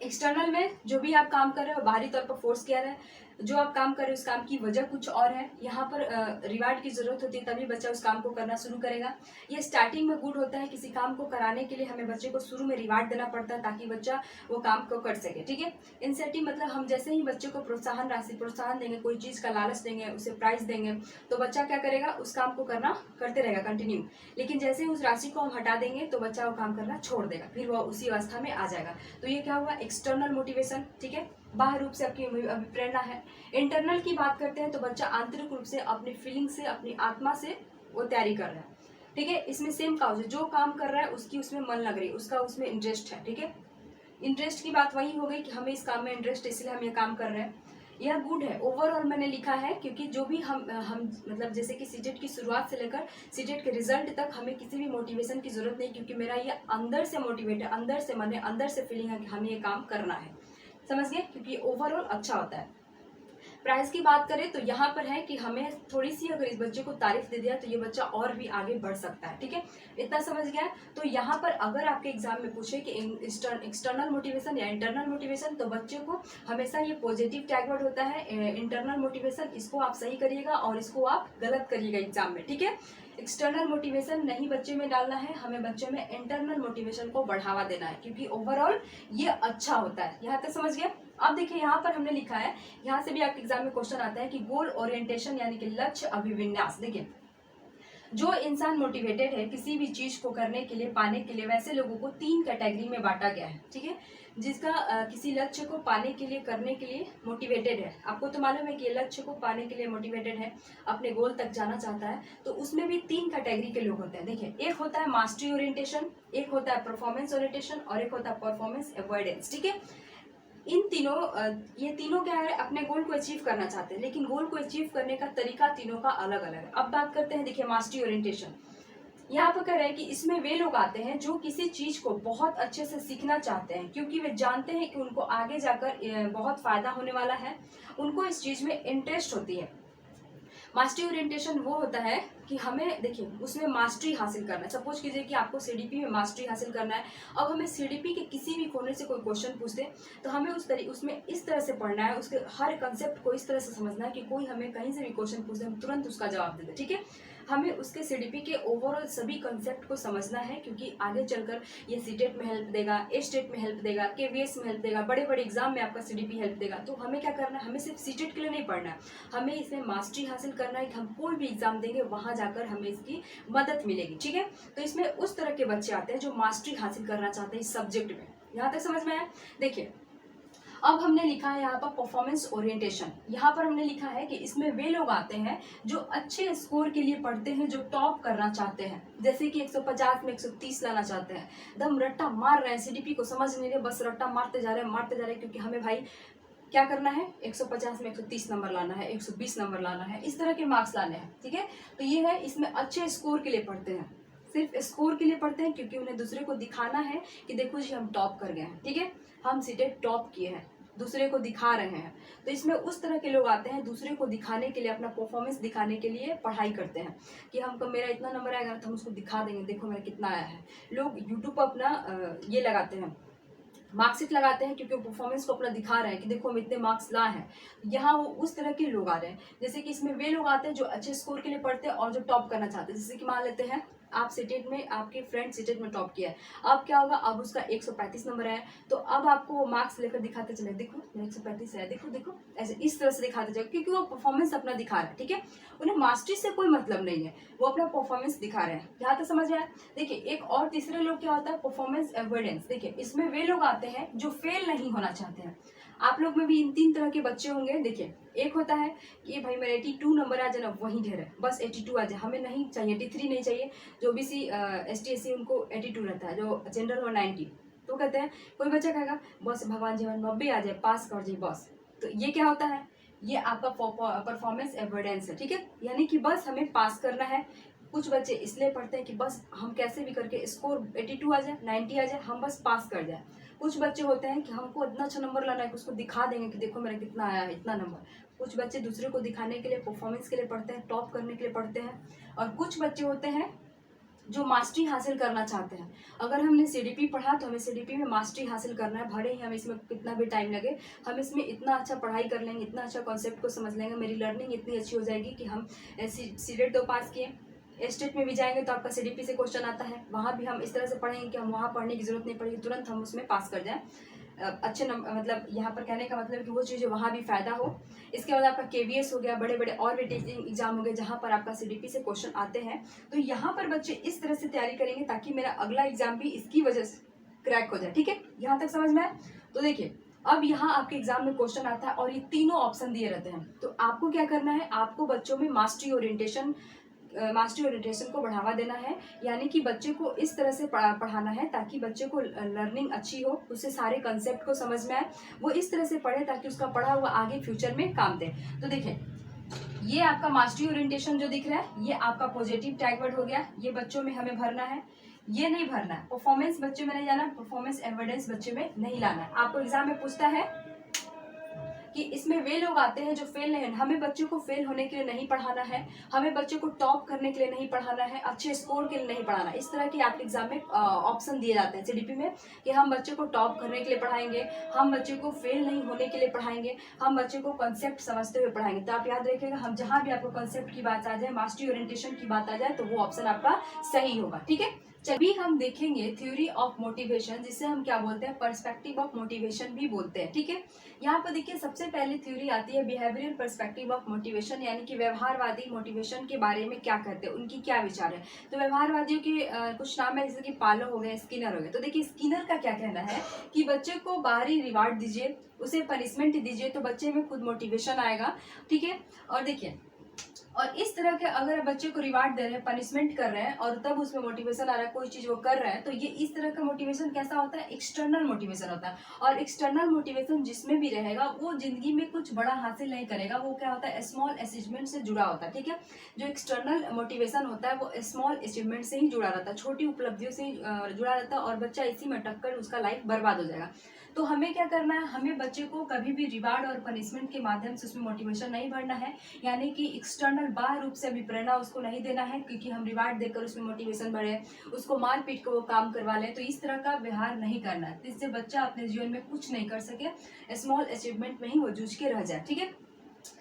एक्सटर्नल में जो भी आप काम कर रहे हो बाहरी तौर पर फोर्स किया रहा है, जो आप काम कर रहे हो उस काम की वजह कुछ और है, यहाँ पर रिवार्ड की जरूरत होती है तभी बच्चा उस काम को करना शुरू करेगा। ये स्टार्टिंग में गुड होता है, किसी काम को कराने के लिए हमें बच्चे को शुरू में रिवार्ड देना पड़ता है ताकि बच्चा वो काम को कर सके। ठीक है, इंसेंटिव मतलब हम जैसे ही बच्चे को प्रोत्साहन राशि प्रोत्साहन देंगे, कोई चीज का लालच देंगे, उसे प्राइज देंगे, तो बच्चा क्या करेगा, उस काम को करना करते रहेगा कंटिन्यू। लेकिन जैसे ही उस राशि को हम हटा देंगे तो बच्चा वो काम करना छोड़ देगा, फिर वह उसी अवस्था में आ जाएगा। तो ये क्या हुआ, एक्सटर्नल मोटिवेशन। ठीक है, बाहर रूप से आपकी अभिप्रेरणा है। इंटरनल की बात करते हैं तो बच्चा आंतरिक रूप से अपनी फीलिंग से, अपनी आत्मा से वो तैयारी कर रहा है। ठीक है। इसमें सेम काउज है, जो काम कर रहा है उसकी उसमें मन लग रही है, उसका उसमें इंटरेस्ट है, ठीक है। इंटरेस्ट की बात वही हो गई कि हमें इस काम में इंटरेस्ट है इसलिए हम ये काम कर रहे हैं। यह गुड है ओवरऑल मैंने लिखा है, क्योंकि जो भी हम मतलब जैसे कि सीटेट की शुरुआत से लेकर सीटेट के रिजल्ट तक हमें किसी भी मोटिवेशन की जरूरत नहीं, क्योंकि मेरा ये अंदर से मोटिवेट है, अंदर से मन है, अंदर से फीलिंग है कि हमें ये काम करना है, समझ गए, क्योंकि ओवरऑल अच्छा होता है। प्राइस की बात करें तो यहाँ पर है कि हमें थोड़ी सी अगर इस बच्चे को तारीफ दे दिया तो ये बच्चा और भी आगे बढ़ सकता है, ठीक है। इतना समझ गया। तो यहाँ पर अगर आपके एग्जाम में पूछे कि एक्सटर्नल मोटिवेशन या इंटरनल मोटिवेशन, तो बच्चे को हमेशा ये पॉजिटिव टैगवर्ड होता है इंटरनल मोटिवेशन, इसको आप सही करिएगा और इसको आप गलत करिएगा एग्जाम में, ठीक है। एक्सटर्नल मोटिवेशन नहीं बच्चे में डालना है, हमें बच्चे में इंटरनल मोटिवेशन को बढ़ावा देना है, क्योंकि ओवरऑल ये अच्छा होता है। यहाँ तक समझ गया। अब देखिए यहाँ पर हमने लिखा है, यहाँ से भी आपके एग्जाम में क्वेश्चन आता है कि गोल ओरिएंटेशन यानी कि लक्ष्य अभिविन्यास। देखिए जो इंसान मोटिवेटेड है किसी भी चीज को करने के लिए, पाने के लिए, वैसे लोगों को 3 कैटेगरी में बांटा गया है, ठीक है। जिसका किसी लक्ष्य को पाने के लिए, करने के लिए मोटिवेटेड है, आपको तो मालूम है कि ये लक्ष्य को पाने के लिए मोटिवेटेड है, अपने गोल तक जाना चाहता है, तो उसमें भी 3 कैटेगरी के लोग होते हैं। देखिए एक होता है मास्टरी ओरिएंटेशन, एक होता है परफॉर्मेंस ओरिएंटेशन और एक होता है परफॉर्मेंस अवॉइडेंस, ठीक है। इन तीनों ये तीनों क्या है, अपने गोल को अचीव करना चाहते हैं, लेकिन गोल को अचीव करने का तरीका तीनों का अलग अलग है। अब बात करते हैं, देखिए मास्टरी ओरिएंटेशन, यहाँ पर कह रहे हैं कि इसमें वे लोग आते हैं जो किसी चीज को बहुत अच्छे से सीखना चाहते हैं, क्योंकि वे जानते हैं कि उनको आगे जाकर बहुत फायदा होने वाला है, उनको इस चीज में इंटरेस्ट होती है। मास्टरी ओरिएंटेशन वो होता है कि हमें देखिए उसमें मास्टरी हासिल करना है। सपोज कीजिए कि आपको सीडीपी में मास्टरी हासिल करना है, अब हमें सीडीपी के किसी भी कोने से कोई क्वेश्चन पूछ दे तो हमें उसमें इस तरह से पढ़ना है, उसके हर कंसेप्ट को इस तरह से समझना है कि कोई हमें कहीं से भी क्वेश्चन पूछ दे हम तुरंत उसका जवाब दे दे, ठीक है। हमें उसके सीडीपी के ओवरऑल सभी कंसेप्ट को समझना है, क्योंकि आगे चलकर ये सीटेट में हेल्प देगा, स्टेट में हेल्प देगा, केवीएस में हेल्प देगा, बड़े बड़े एग्जाम में आपका सीडीपी हेल्प देगा। तो हमें क्या करना है, हमें सिर्फ सीटेट के लिए नहीं पढ़ना है, हमें इसमें मास्टरी हासिल करना है कि हम कोई भी एग्जाम देंगे वहां जाकर हमें इसकी मदद मिलेगी, ठीक है। तो इसमें उस तरह के बच्चे आते हैं जो मास्टरी हासिल करना चाहते हैं इस सब्जेक्ट में। यहाँ तक समझ में आया। देखिए अब हमने लिखा है यहाँ पर परफॉर्मेंस ओरिएंटेशन, यहाँ पर हमने लिखा है कि इसमें वे लोग आते हैं जो अच्छे स्कोर के लिए पढ़ते हैं, जो टॉप करना चाहते हैं, जैसे कि 150 में 130 लाना चाहते हैं, दम रट्टा मार रहे हैं, सीडीपी को समझ नहीं रहे, बस रट्टा मारते जा रहे हैं, क्योंकि हमें भाई क्या करना है, 150 में 130 नंबर लाना है, 120 नंबर लाना है, इस तरह के मार्क्स लाने हैं, ठीक है। तो ये है, इसमें अच्छे स्कोर के लिए पढ़ते हैं, सिर्फ स्कोर के लिए पढ़ते हैं, क्योंकि उन्हें दूसरे को दिखाना है कि देखो जी हम टॉप कर गए हैं, ठीक है, हम सीटेट टॉप किए हैं, दूसरे को दिखा रहे हैं। तो इसमें उस तरह के लोग आते हैं दूसरे को दिखाने के लिए, अपना परफॉर्मेंस दिखाने के लिए पढ़ाई करते हैं कि हमको मेरा इतना नंबर आएगा तो हम उसको दिखा देंगे, देखो मेरा कितना आया है। लोग यूट्यूब पर अपना ये लगाते हैं, मार्कशीट लगाते हैं, क्योंकि परफॉर्मेंस को अपना दिखा रहे हैं कि देखो हम इतने मार्क्स लाए हैं। यहाँ वो उस तरह के लोग आ रहे हैं, जैसे कि इसमें वे लोग आते हैं जो अच्छे स्कोर के लिए पढ़ते हैं और जो टॉप करना चाहते हैं। जैसे कि मान लेते हैं आप सीटेट में, आपके फ्रेंड सीटेट में टॉप किया है, अब क्या होगा, अब उसका 135 नंबर है, तो अब आपको वो मार्क्स लेकर दिखाते चले, देखो मेरा 135 है, देखो देखो, ऐसे इस तरह से दिखाते चले, क्योंकि वो परफॉर्मेंस अपना दिखा रहा है, ठीक है। उन्हें मास्टरी से कोई मतलब नहीं है, वो अपना परफॉर्मेंस दिखा रहे हैं। यहाँ तक समझ में आया। देखिए एक और तीसरे लोग क्या होता है, परफॉर्मेंस एविडेंस। देखिए इसमें वे लोग आते हैं जो फेल नहीं होना चाहते हैं। आप लोग में भी इन 3 तरह के बच्चे होंगे। देखिए एक होता है कि भाई मेरा 82 नंबर आ जाए ना, वही ढेर है, बस 82 आ जाए, हमें नहीं चाहिए 83 नहीं चाहिए। जो ओबीसी ST SC उनको 82 रहता है, जो जनरल हो 90। तो कहते हैं कोई बच्चा कहेगा बस भगवान जीवन 90 आ जाए, पास कर जाए बस। तो ये क्या होता है, ये आपका परफॉर्मेंस एविडेंस है, ठीक है, यानी कि बस हमें पास करना है। कुछ बच्चे इसलिए पढ़ते हैं कि बस हम कैसे भी करके स्कोर 82 आ जाए, 90 आ जाए, हम बस पास कर जाए। कुछ बच्चे होते हैं कि हमको इतना अच्छा नंबर लाना है कि उसको दिखा देंगे कि देखो मेरा कितना आया है, इतना नंबर। कुछ बच्चे दूसरे को दिखाने के लिए, परफॉर्मेंस के लिए पढ़ते हैं, टॉप करने के लिए पढ़ते हैं। और कुछ बच्चे होते हैं जो मास्टरी हासिल करना चाहते हैं। अगर हमने सीडीपी पढ़ा तो हमें सीडीपी में मास्टरी हासिल करना है, भले ही हमें इसमें कितना भी टाइम लगे, हम इसमें इतना अच्छा पढ़ाई कर लेंगे, इतना अच्छा कॉन्सेप्ट को समझ लेंगे, मेरी लर्निंग इतनी अच्छी हो जाएगी कि हम सीटेट 2 पास किए, स्टेट में भी जाएंगे तो आपका सीडीपी से क्वेश्चन आता है, वहाँ भी हम इस तरह से पढ़ेंगे कि हम वहाँ पढ़ने की जरूरत नहीं पड़ेगी, तुरंत हम उसमें पास कर जाएं। अच्छे नंबर, मतलब यहाँ पर कहने का मतलब कि वो चीज़ें वहाँ भी फायदा हो। इसके बाद आपका केवीएस हो गया, बड़े बड़े और भी टीचिंग एग्जाम हो गए जहाँ पर आपका सीडीपी से क्वेश्चन आते हैं। तो यहाँ पर बच्चे इस तरह से तैयारी करेंगे ताकि मेरा अगला एग्जाम भी इसकी वजह से क्रैक हो जाए, ठीक है। यहाँ तक समझ में आया। तो देखिए अब यहाँ आपके एग्जाम में क्वेश्चन आता है और ये तीनों ऑप्शन दिए रहते हैं, तो आपको क्या करना है, आपको बच्चों में मास्टरी ओरिएंटेशन मास्टरी ओरिएंटेशन को बढ़ावा देना है, यानी कि बच्चे को इस तरह से पढ़ाना है ताकि बच्चे को लर्निंग अच्छी हो, उससे सारे कंसेप्ट को समझ में आए, वो इस तरह से पढ़े ताकि उसका पढ़ा हुआ आगे फ्यूचर में काम दे। तो देखिए ये आपका मास्टरी ओरिएंटेशन जो दिख रहा है ये आपका पॉजिटिव टैग वर्ड हो गया, ये बच्चों में हमें भरना है, ये नहीं भरना है। परफॉर्मेंस बच्चे में नहीं जाना, परफॉर्मेंस एविडेंस बच्चे में नहीं लाना है। आपको एग्जाम में पूछता है कि इसमें वे लोग आते हैं जो फेल नहीं, हमें बच्चों को फेल होने के लिए नहीं पढ़ाना है, हमें बच्चों को टॉप करने के लिए नहीं पढ़ाना है, अच्छे स्कोर के लिए नहीं पढ़ाना। इस तरह की आपके एग्जाम में ऑप्शन दिए जाते हैं सीडीपी में कि हम बच्चे को टॉप करने के लिए पढ़ाएंगे, हम बच्चे को फेल नहीं होने के लिए पढ़ाएंगे, हम बच्चे को कंसेप्ट समझते हुए पढ़ाएंगे। तो आप याद रखिएगा, हम जहां भी आपको कंसेप्ट की बात आ जाए, मास्टरी ओरिएंटेशन की बात आ जाए, तो वो ऑप्शन आपका सही होगा। ठीक है, चलिए हम देखेंगे थ्योरी ऑफ मोटिवेशन, जिसे हम क्या बोलते हैं, पर्सपेक्टिव ऑफ मोटिवेशन भी बोलते हैं। ठीक है, यहाँ पर देखिए सबसे पहले थ्योरी आती है बिहेवियरल पर्सपेक्टिव ऑफ मोटिवेशन, यानी कि व्यवहारवादी मोटिवेशन के बारे में क्या कहते हैं, उनकी क्या विचार है। तो व्यवहारवादियों के कुछ नाम है, जैसे कि पालो हो गए, स्किनर हो गए। तो देखिए स्किनर का क्या कहना है कि बच्चे को बाहरी रिवार्ड दीजिए, उसे पनिशमेंट दीजिए, तो बच्चे में खुद मोटिवेशन आएगा। ठीक है, और देखिए और इस तरह के अगर बच्चे को रिवार्ड दे रहे हैं, पनिशमेंट कर रहे हैं और तब उसमें मोटिवेशन आ रहा है, कोई चीज वो कर रहा है, तो ये इस तरह का मोटिवेशन कैसा होता है, एक्सटर्नल मोटिवेशन होता है। और एक्सटर्नल मोटिवेशन जिसमें भी रहेगा वो जिंदगी में कुछ बड़ा हासिल नहीं करेगा, वो क्या होता है, स्मॉल अचीवमेंट से जुड़ा होता है। ठीक है, जो एक्सटर्नल मोटिवेशन होता है वो स्मॉल अचीवमेंट से ही जुड़ा रहता है, छोटी उपलब्धियों से जुड़ा रहता है, और बच्चा इसी में अटक कर उसका लाइफ बर्बाद हो जाएगा। तो हमें क्या करना है, हमें बच्चे को कभी भी रिवार्ड और पनिशमेंट के माध्यम से उसमें मोटिवेशन नहीं भरना है, यानी कि एक्सटर्नल बाहर रूप से अभी प्रेरणा उसको नहीं देना है, क्योंकि हम रिवार्ड देकर उसमें मोटिवेशन बढ़े, उसको मार पीट कर वो काम करवा ले, तो इस तरह का व्यवहार नहीं करना है, जिससे बच्चा अपने जीवन में कुछ नहीं कर सके, स्मॉल अचीवमेंट में ही वो जूझ के रह जाए। ठीक है,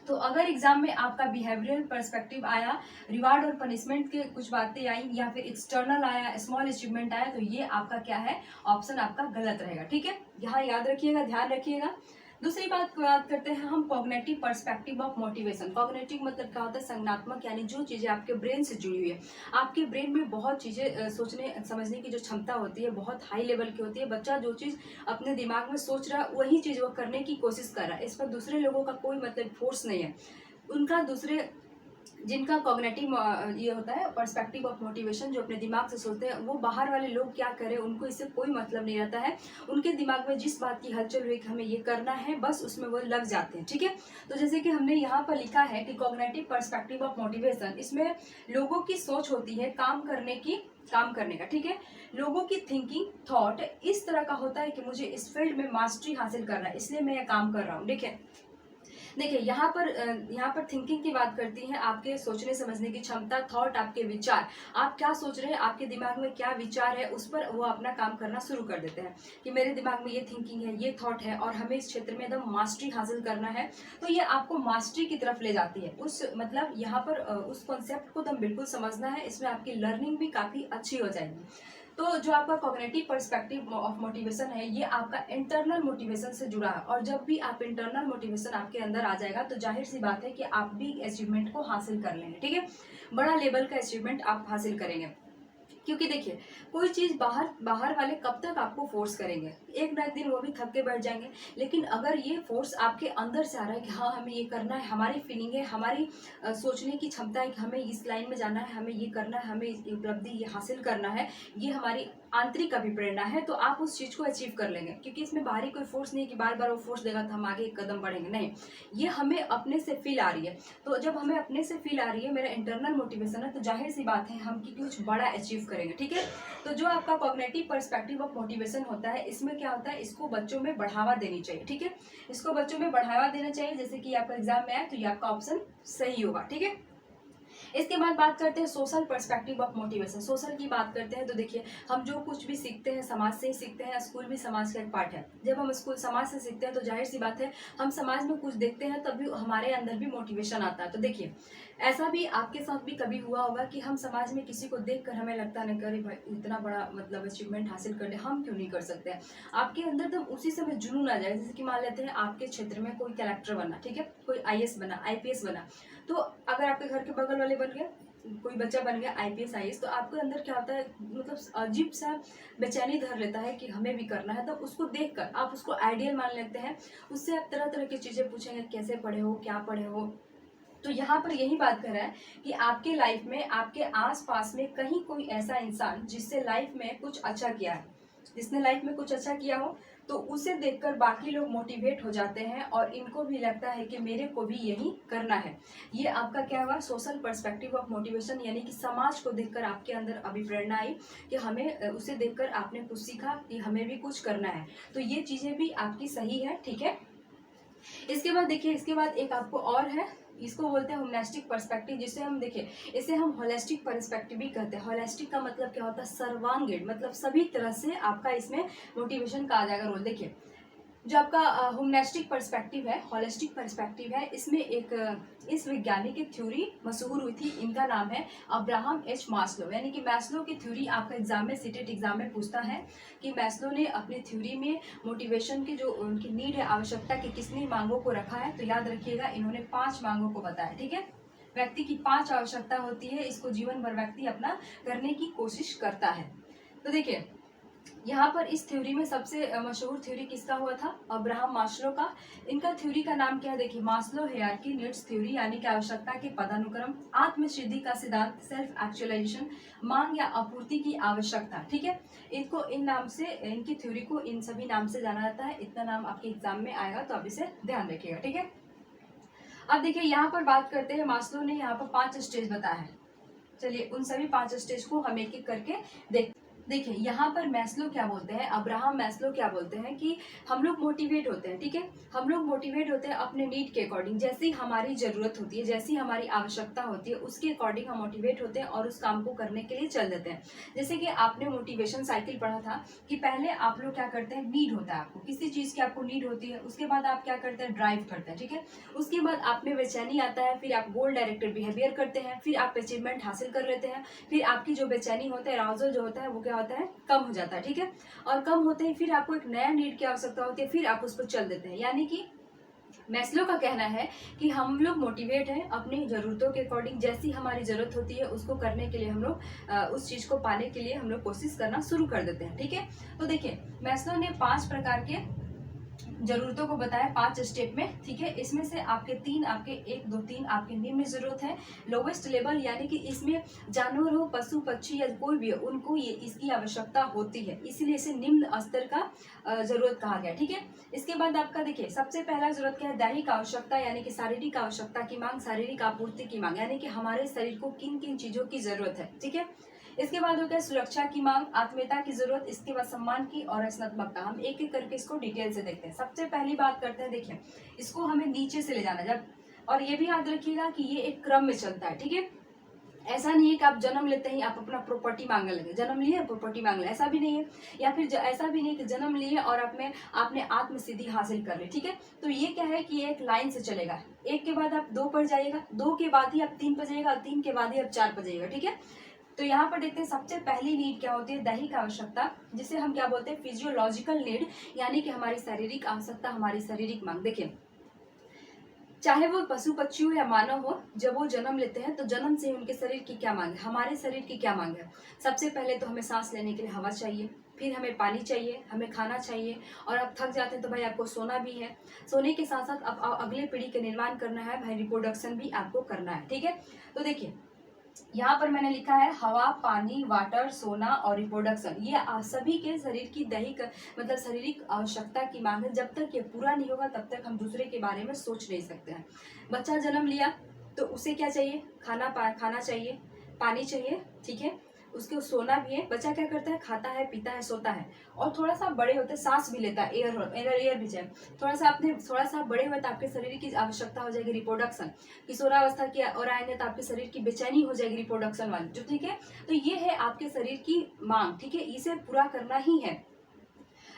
तो अगर एग्जाम में आपका बिहेवियरल पर्सपेक्टिव आया, रिवार्ड और पनिशमेंट के कुछ बातें आई, या फिर एक्सटर्नल आया, स्मॉल अचीवमेंट आया, तो ये आपका क्या है, ऑप्शन आपका गलत रहेगा। ठीक है, यहाँ याद रखिएगा, ध्यान रखिएगा। दूसरी बात करते हैं हम cognitive perspective of motivation. Cognitive मतलब क्या होता है, संज्ञानात्मक, यानी जो चीजें आपके ब्रेन से जुड़ी हुई है। आपके ब्रेन में बहुत चीजें सोचने समझने की जो क्षमता होती है बहुत हाई लेवल की होती है। बच्चा जो चीज अपने दिमाग में सोच रहा है वही चीज वो करने की कोशिश कर रहा है, इस पर दूसरे लोगों का कोई मतलब फोर्स नहीं है। उनका दूसरे जिनका कॉग्निटिव ये होता है पर्सपेक्टिव ऑफ मोटिवेशन, जो अपने दिमाग से सोचते हैं, वो बाहर वाले लोग क्या करें उनको इससे कोई मतलब नहीं रहता है। उनके दिमाग में जिस बात की हलचल हुई कि हमें ये करना है, बस उसमें वो लग जाते हैं। ठीक है, तो जैसे कि हमने यहाँ पर लिखा है कि कॉग्निटिव पर्सपेक्टिव ऑफ मोटिवेशन, इसमें लोगों की सोच होती है काम करने का। ठीक है, लोगों की थिंकिंग थॉट इस तरह का होता है कि मुझे इस फील्ड में मास्टरी हासिल करना है, इसलिए मैं ये काम कर रहा हूँ। देखिए यहाँ पर थिंकिंग की बात करती है, आपके सोचने समझने की क्षमता, थॉट, आपके विचार, आप क्या सोच रहे हैं, आपके दिमाग में क्या विचार है, उस पर वो अपना काम करना शुरू कर देते हैं कि मेरे दिमाग में ये थिंकिंग है, ये थॉट है, और हमें इस क्षेत्र में एकदम मास्टरी हासिल करना है। तो ये आपको मास्टरी की तरफ ले जाती है। उस मतलब यहाँ पर उस कॉन्सेप्ट को एकदम बिल्कुल समझना है, इसमें आपकी लर्निंग भी काफ़ी अच्छी हो जाएगी। तो जो आपका कॉग्निटिव पर्सपेक्टिव ऑफ मोटिवेशन है, ये आपका इंटरनल मोटिवेशन से जुड़ा है, और जब भी आप इंटरनल मोटिवेशन आपके अंदर आ जाएगा तो जाहिर सी बात है कि आप भी अचीवमेंट को हासिल कर लेंगे। ठीक है, बड़ा लेवल का अचीवमेंट आप हासिल करेंगे, क्योंकि देखिए कोई चीज बाहर वाले कब तक आपको फोर्स करेंगे, एक ना एक दिन वो भी थक के बैठ जाएंगे। लेकिन अगर ये फोर्स आपके अंदर से आ रहा है कि हाँ हमें ये करना है, हमारी फीलिंग है, हमारी सोचने की क्षमता है कि हमें इस लाइन में जाना है, हमें ये करना है, हमें इस उपलब्धि ये हासिल करना है, ये हमारी आंतरिक अभिप्रेरणा है, तो आप उस चीज को अचीव कर लेंगे। क्योंकि इसमें बाहरी कोई फोर्स नहीं है कि बार बार वो फोर्स देगा तो हम आगे एक कदम बढ़ेंगे, नहीं, ये हमें अपने से फील आ रही है। तो जब हमें अपने से फील आ रही है, मेरा इंटरनल मोटिवेशन है, तो जाहिर सी बात है हम कुछ बड़ा अचीव करेंगे। ठीक है, तो जो आपका कॉग्निटिव पर्सपेक्टिव ऑफ मोटिवेशन होता है, इसमें क्या होता है, इसको बच्चों में बढ़ावा देनी चाहिए। ठीक है, इसको बच्चों में बढ़ावा देना चाहिए, जैसे कि आपका एग्जाम में आए तो ये आपका ऑप्शन सही होगा। ठीक है, इसके बाद बात करते हैं social perspective of motivation. Social की बात करते हैं तो देखिए हम जो कुछ भी सीखते हैं समाज से ही सीखते हैं, स्कूल भी समाज का एक पार्ट है। जब हम स्कूल समाज से सीखते हैं तो जाहिर सी बात है हम समाज में कुछ देखते हैं तभी हमारे अंदर भी मोटिवेशन आता है। तो देखिए ऐसा भी आपके साथ भी कभी हुआ होगा कि हम समाज में किसी को देखकर हमें लगता नहीं करे भाई इतना बड़ा मतलब अचीवमेंट हासिल कर ले, हम क्यों नहीं कर सकते हैं। आपके अंदर तब उसी समय जुनून आ जाए। जैसे कि मान लेते हैं आपके क्षेत्र में कोई कलेक्टर बना, ठीक है, कोई आईएएस बना, आईपीएस बना, तो अगर आपके घर के बगल वाले बन गए, कोई बच्चा बन गया आईपीएस आईएएस, तो आपके अंदर क्या होता है, मतलब अजीब सा बेचैनी धर लेता है कि हमें भी करना है। तो उसको देखकर आप उसको आइडियल मान लेते हैं, उससे आप तरह तरह की चीजें पूछेंगे, कैसे पढ़े हो, क्या पढ़े हो, तो यहाँ पर यही बात कर रहा है कि आपके लाइफ में, आपके आसपास में कहीं कोई ऐसा इंसान जिससे लाइफ में कुछ अच्छा किया है, जिसने लाइफ में कुछ अच्छा किया हो, तो उसे देखकर बाकी लोग मोटिवेट हो जाते हैं और इनको भी लगता है कि मेरे को भी यही करना है। ये आपका क्या हुआ, सोशल पर्सपेक्टिव ऑफ मोटिवेशन, यानी कि समाज को देखकर आपके अंदर अभिप्रेरणा आई कि हमें, उसे देखकर आपने कुछ सीखा कि हमें भी कुछ करना है। तो ये चीज़ें भी आपकी सही है, ठीक है। इसके बाद देखिए, इसके बाद एक आपको और है, इसको बोलते हैं होमनेस्टिक पर्सपेक्टिव, जिसे हम देखिए, इसे हम होलिस्टिक पर्सपेक्टिव भी कहते हैं। होलिस्टिक का मतलब क्या होता है, सर्वांगीण, मतलब सभी तरह से आपका इसमें मोटिवेशन का आ जाएगा रोल। देखिए, जो आपका होमनेस्टिक पर्सपेक्टिव है, होलिस्टिक पर्सपेक्टिव है, इसमें एक इस वैज्ञानिक की थ्योरी मशहूर हुई थी, इनका नाम है अब्राहम एच मास्लो। यानी कि मैस्लो की थ्योरी आपका एग्जाम में, सीटेट एग्जाम में पूछता है कि मैस्लो ने अपनी थ्योरी में मोटिवेशन की जो उनकी नीड है, आवश्यकता की कितनी मांगों को रखा है। तो याद रखिएगा, इन्होंने 5 मांगों को बताया, ठीक है। व्यक्ति की 5 आवश्यकता होती है, इसको जीवन भर व्यक्ति अपना करने की कोशिश करता है। तो देखिए, यहाँ पर इस थ्योरी में सबसे मशहूर थ्योरी किसका हुआ था, अब्राहम मास्लो का। इनका थ्योरी का नाम क्या है, देखिए, मास्लो हायरार्की नीड्स थ्योरी, यानी कि आवश्यकता के पदानुक्रम, आत्मसिद्धि का सिद्धांत, सेल्फ एक्चुअलाइजेशन, मांग या आपूर्ति की आवश्यकता, ठीक है। इनको इन नाम से, इनकी थ्योरी को इन सभी नाम से जाना जाता है। इतना नाम आपके एग्जाम में आएगा, तो आप इसे ध्यान रखिएगा, ठीक है। अब देखिए, यहाँ पर बात करते हैं, मास्लो ने यहाँ पर 5 स्टेज बताया है। चलिए, उन सभी 5 स्टेज को हम एक एक करके देखिए, यहाँ पर मैस्लो क्या बोलते हैं, अब्राहम मैस्लो क्या बोलते हैं कि हम लोग मोटिवेट होते हैं, ठीक है। हम लोग मोटिवेट होते हैं अपने नीड के अकॉर्डिंग, जैसी हमारी ज़रूरत होती है, जैसी हमारी आवश्यकता होती है, उसके अकॉर्डिंग हम मोटिवेट होते हैं और उस काम को करने के लिए चल देते हैं। जैसे कि आपने मोटिवेशन साइकिल पढ़ा था कि पहले आप लोग क्या करते हैं, नीड होता है आपको, किसी चीज़ की आपको नीड होती है, उसके बाद आप क्या करते हैं, ड्राइव करते हैं, ठीक है। उसके बाद आप में बेचैनी आता है, फिर आप गोल डायरेक्टेड बिहेवियर करते हैं, फिर आप अचीवमेंट हासिल कर लेते हैं, फिर आपकी जो बेचैनी होता है, अराउजल जो होता है, वो क्या होता है, कम हो जाता है, ठीक है। और कम होते ही फिर आपको एक नया नीड की आवश्यकता होती है, फिर आप उस पर चल देते हैं। यानी कि मैस्लो का कहना है कि हम लोग मोटिवेट हैं अपनी ज़रूरतों के अकॉर्डिंग, जैसी हमारी ज़रूरत होती है उसको करने के लिए हम लोग, उस चीज़ को पाने के लिए हम लोग कोशिश करना शुरू कर देते हैं, ठीक है। तो देखिए, मैस्लो ने 5 प्रकार के जरूरतों को बताया 5 स्टेप में, ठीक है। इसमें से आपके 3, आपके 1 2 3 आपके निम्न जरूरत है, लोवेस्ट लेवल, यानी कि इसमें जानवर हो, पशु पक्षी या कोई भी हो, उनको ये इसकी आवश्यकता होती है, इसीलिए इसे निम्न स्तर का जरूरत कहा गया, ठीक है। इसके बाद आपका देखिए, सबसे पहला जरूरत क्या है, दैहिक आवश्यकता, यानी कि शारीरिक आवश्यकता की मांग, शारीरिक आपूर्ति की मांग, यानी कि हमारे शरीर को किन किन चीजों की जरूरत है, ठीक है। इसके बाद हो गया सुरक्षा की मांग, आत्मीयता की जरूरत, इसके बाद सम्मान की और रचनात्मकता। हम एक एक करके इसको डिटेल से देखते हैं। सबसे पहली बात करते हैं, देखिए, इसको हमें नीचे से ले जाना जब, और ये भी याद रखिएगा कि ये एक क्रम में चलता है, ठीक है। ऐसा नहीं है कि आप जन्म लेते ही आप अपना प्रॉपर्टी मांगने लगे, जन्म लिए प्रॉपर्टी मांग ले, ऐसा भी नहीं है। या फिर ऐसा भी नहीं कि जन्म लिए और आपने आत्मसिद्धि हासिल कर ली, ठीक है। तो ये क्या है कि ये एक लाइन से चलेगा, 1 के बाद आप 2 पर जाइएगा, 2 के बाद ही आप 3 पर जाइएगा, 3 के बाद ही आप 4 पर जाइएगा, ठीक है। तो यहाँ पर देखते हैं, सबसे पहली नीड क्या होती है, दैहिक आवश्यकता, जिसे हम क्या बोलते हैं, फिजियोलॉजिकल नीड, यानी कि हमारी शारीरिक आवश्यकता, हमारी शारीरिक मांग। देखिए, चाहे वो पशु पक्षी हो या मानव हो, जब वो जन्म लेते हैं तो जन्म से ही उनके शरीर की क्या मांग है, हमारे शरीर की क्या मांग है। सबसे पहले तो हमें सांस लेने के लिए हवा चाहिए, फिर हमें पानी चाहिए, हमें खाना चाहिए, और अब थक जाते हैं तो भाई आपको सोना भी है। सोने के साथ साथ अब अगले पीढ़ी के निर्माण करना है, भाई रिप्रोडक्शन भी आपको करना है, ठीक है। तो देखिए, यहाँ पर मैंने लिखा है हवा, पानी, वाटर, सोना और रिप्रोडक्शन, ये सभी के शरीर की दैहिक, मतलब शारीरिक आवश्यकता की मांग है। जब तक ये पूरा नहीं होगा तब तक हम दूसरे के बारे में सोच नहीं सकते हैं। बच्चा जन्म लिया तो उसे क्या चाहिए, खाना चाहिए, पानी चाहिए, ठीक है। उसको सोना भी है, बच्चा क्या करता है, खाता है, पीता है, सोता है, और थोड़ा सा बड़े होते सांस भी लेता है, एयर भी चाहिए। थोड़ा सा बड़े हुए तो आपके शरीर की आवश्यकता हो जाएगी रिप्रोडक्शन, किशोरावस्था की और आएंगे तो आपके शरीर की बेचैनी हो जाएगी रिप्रोडक्शन वाली, जो, ठीक है। तो ये है आपके शरीर की मांग, ठीक है, इसे पूरा करना ही है।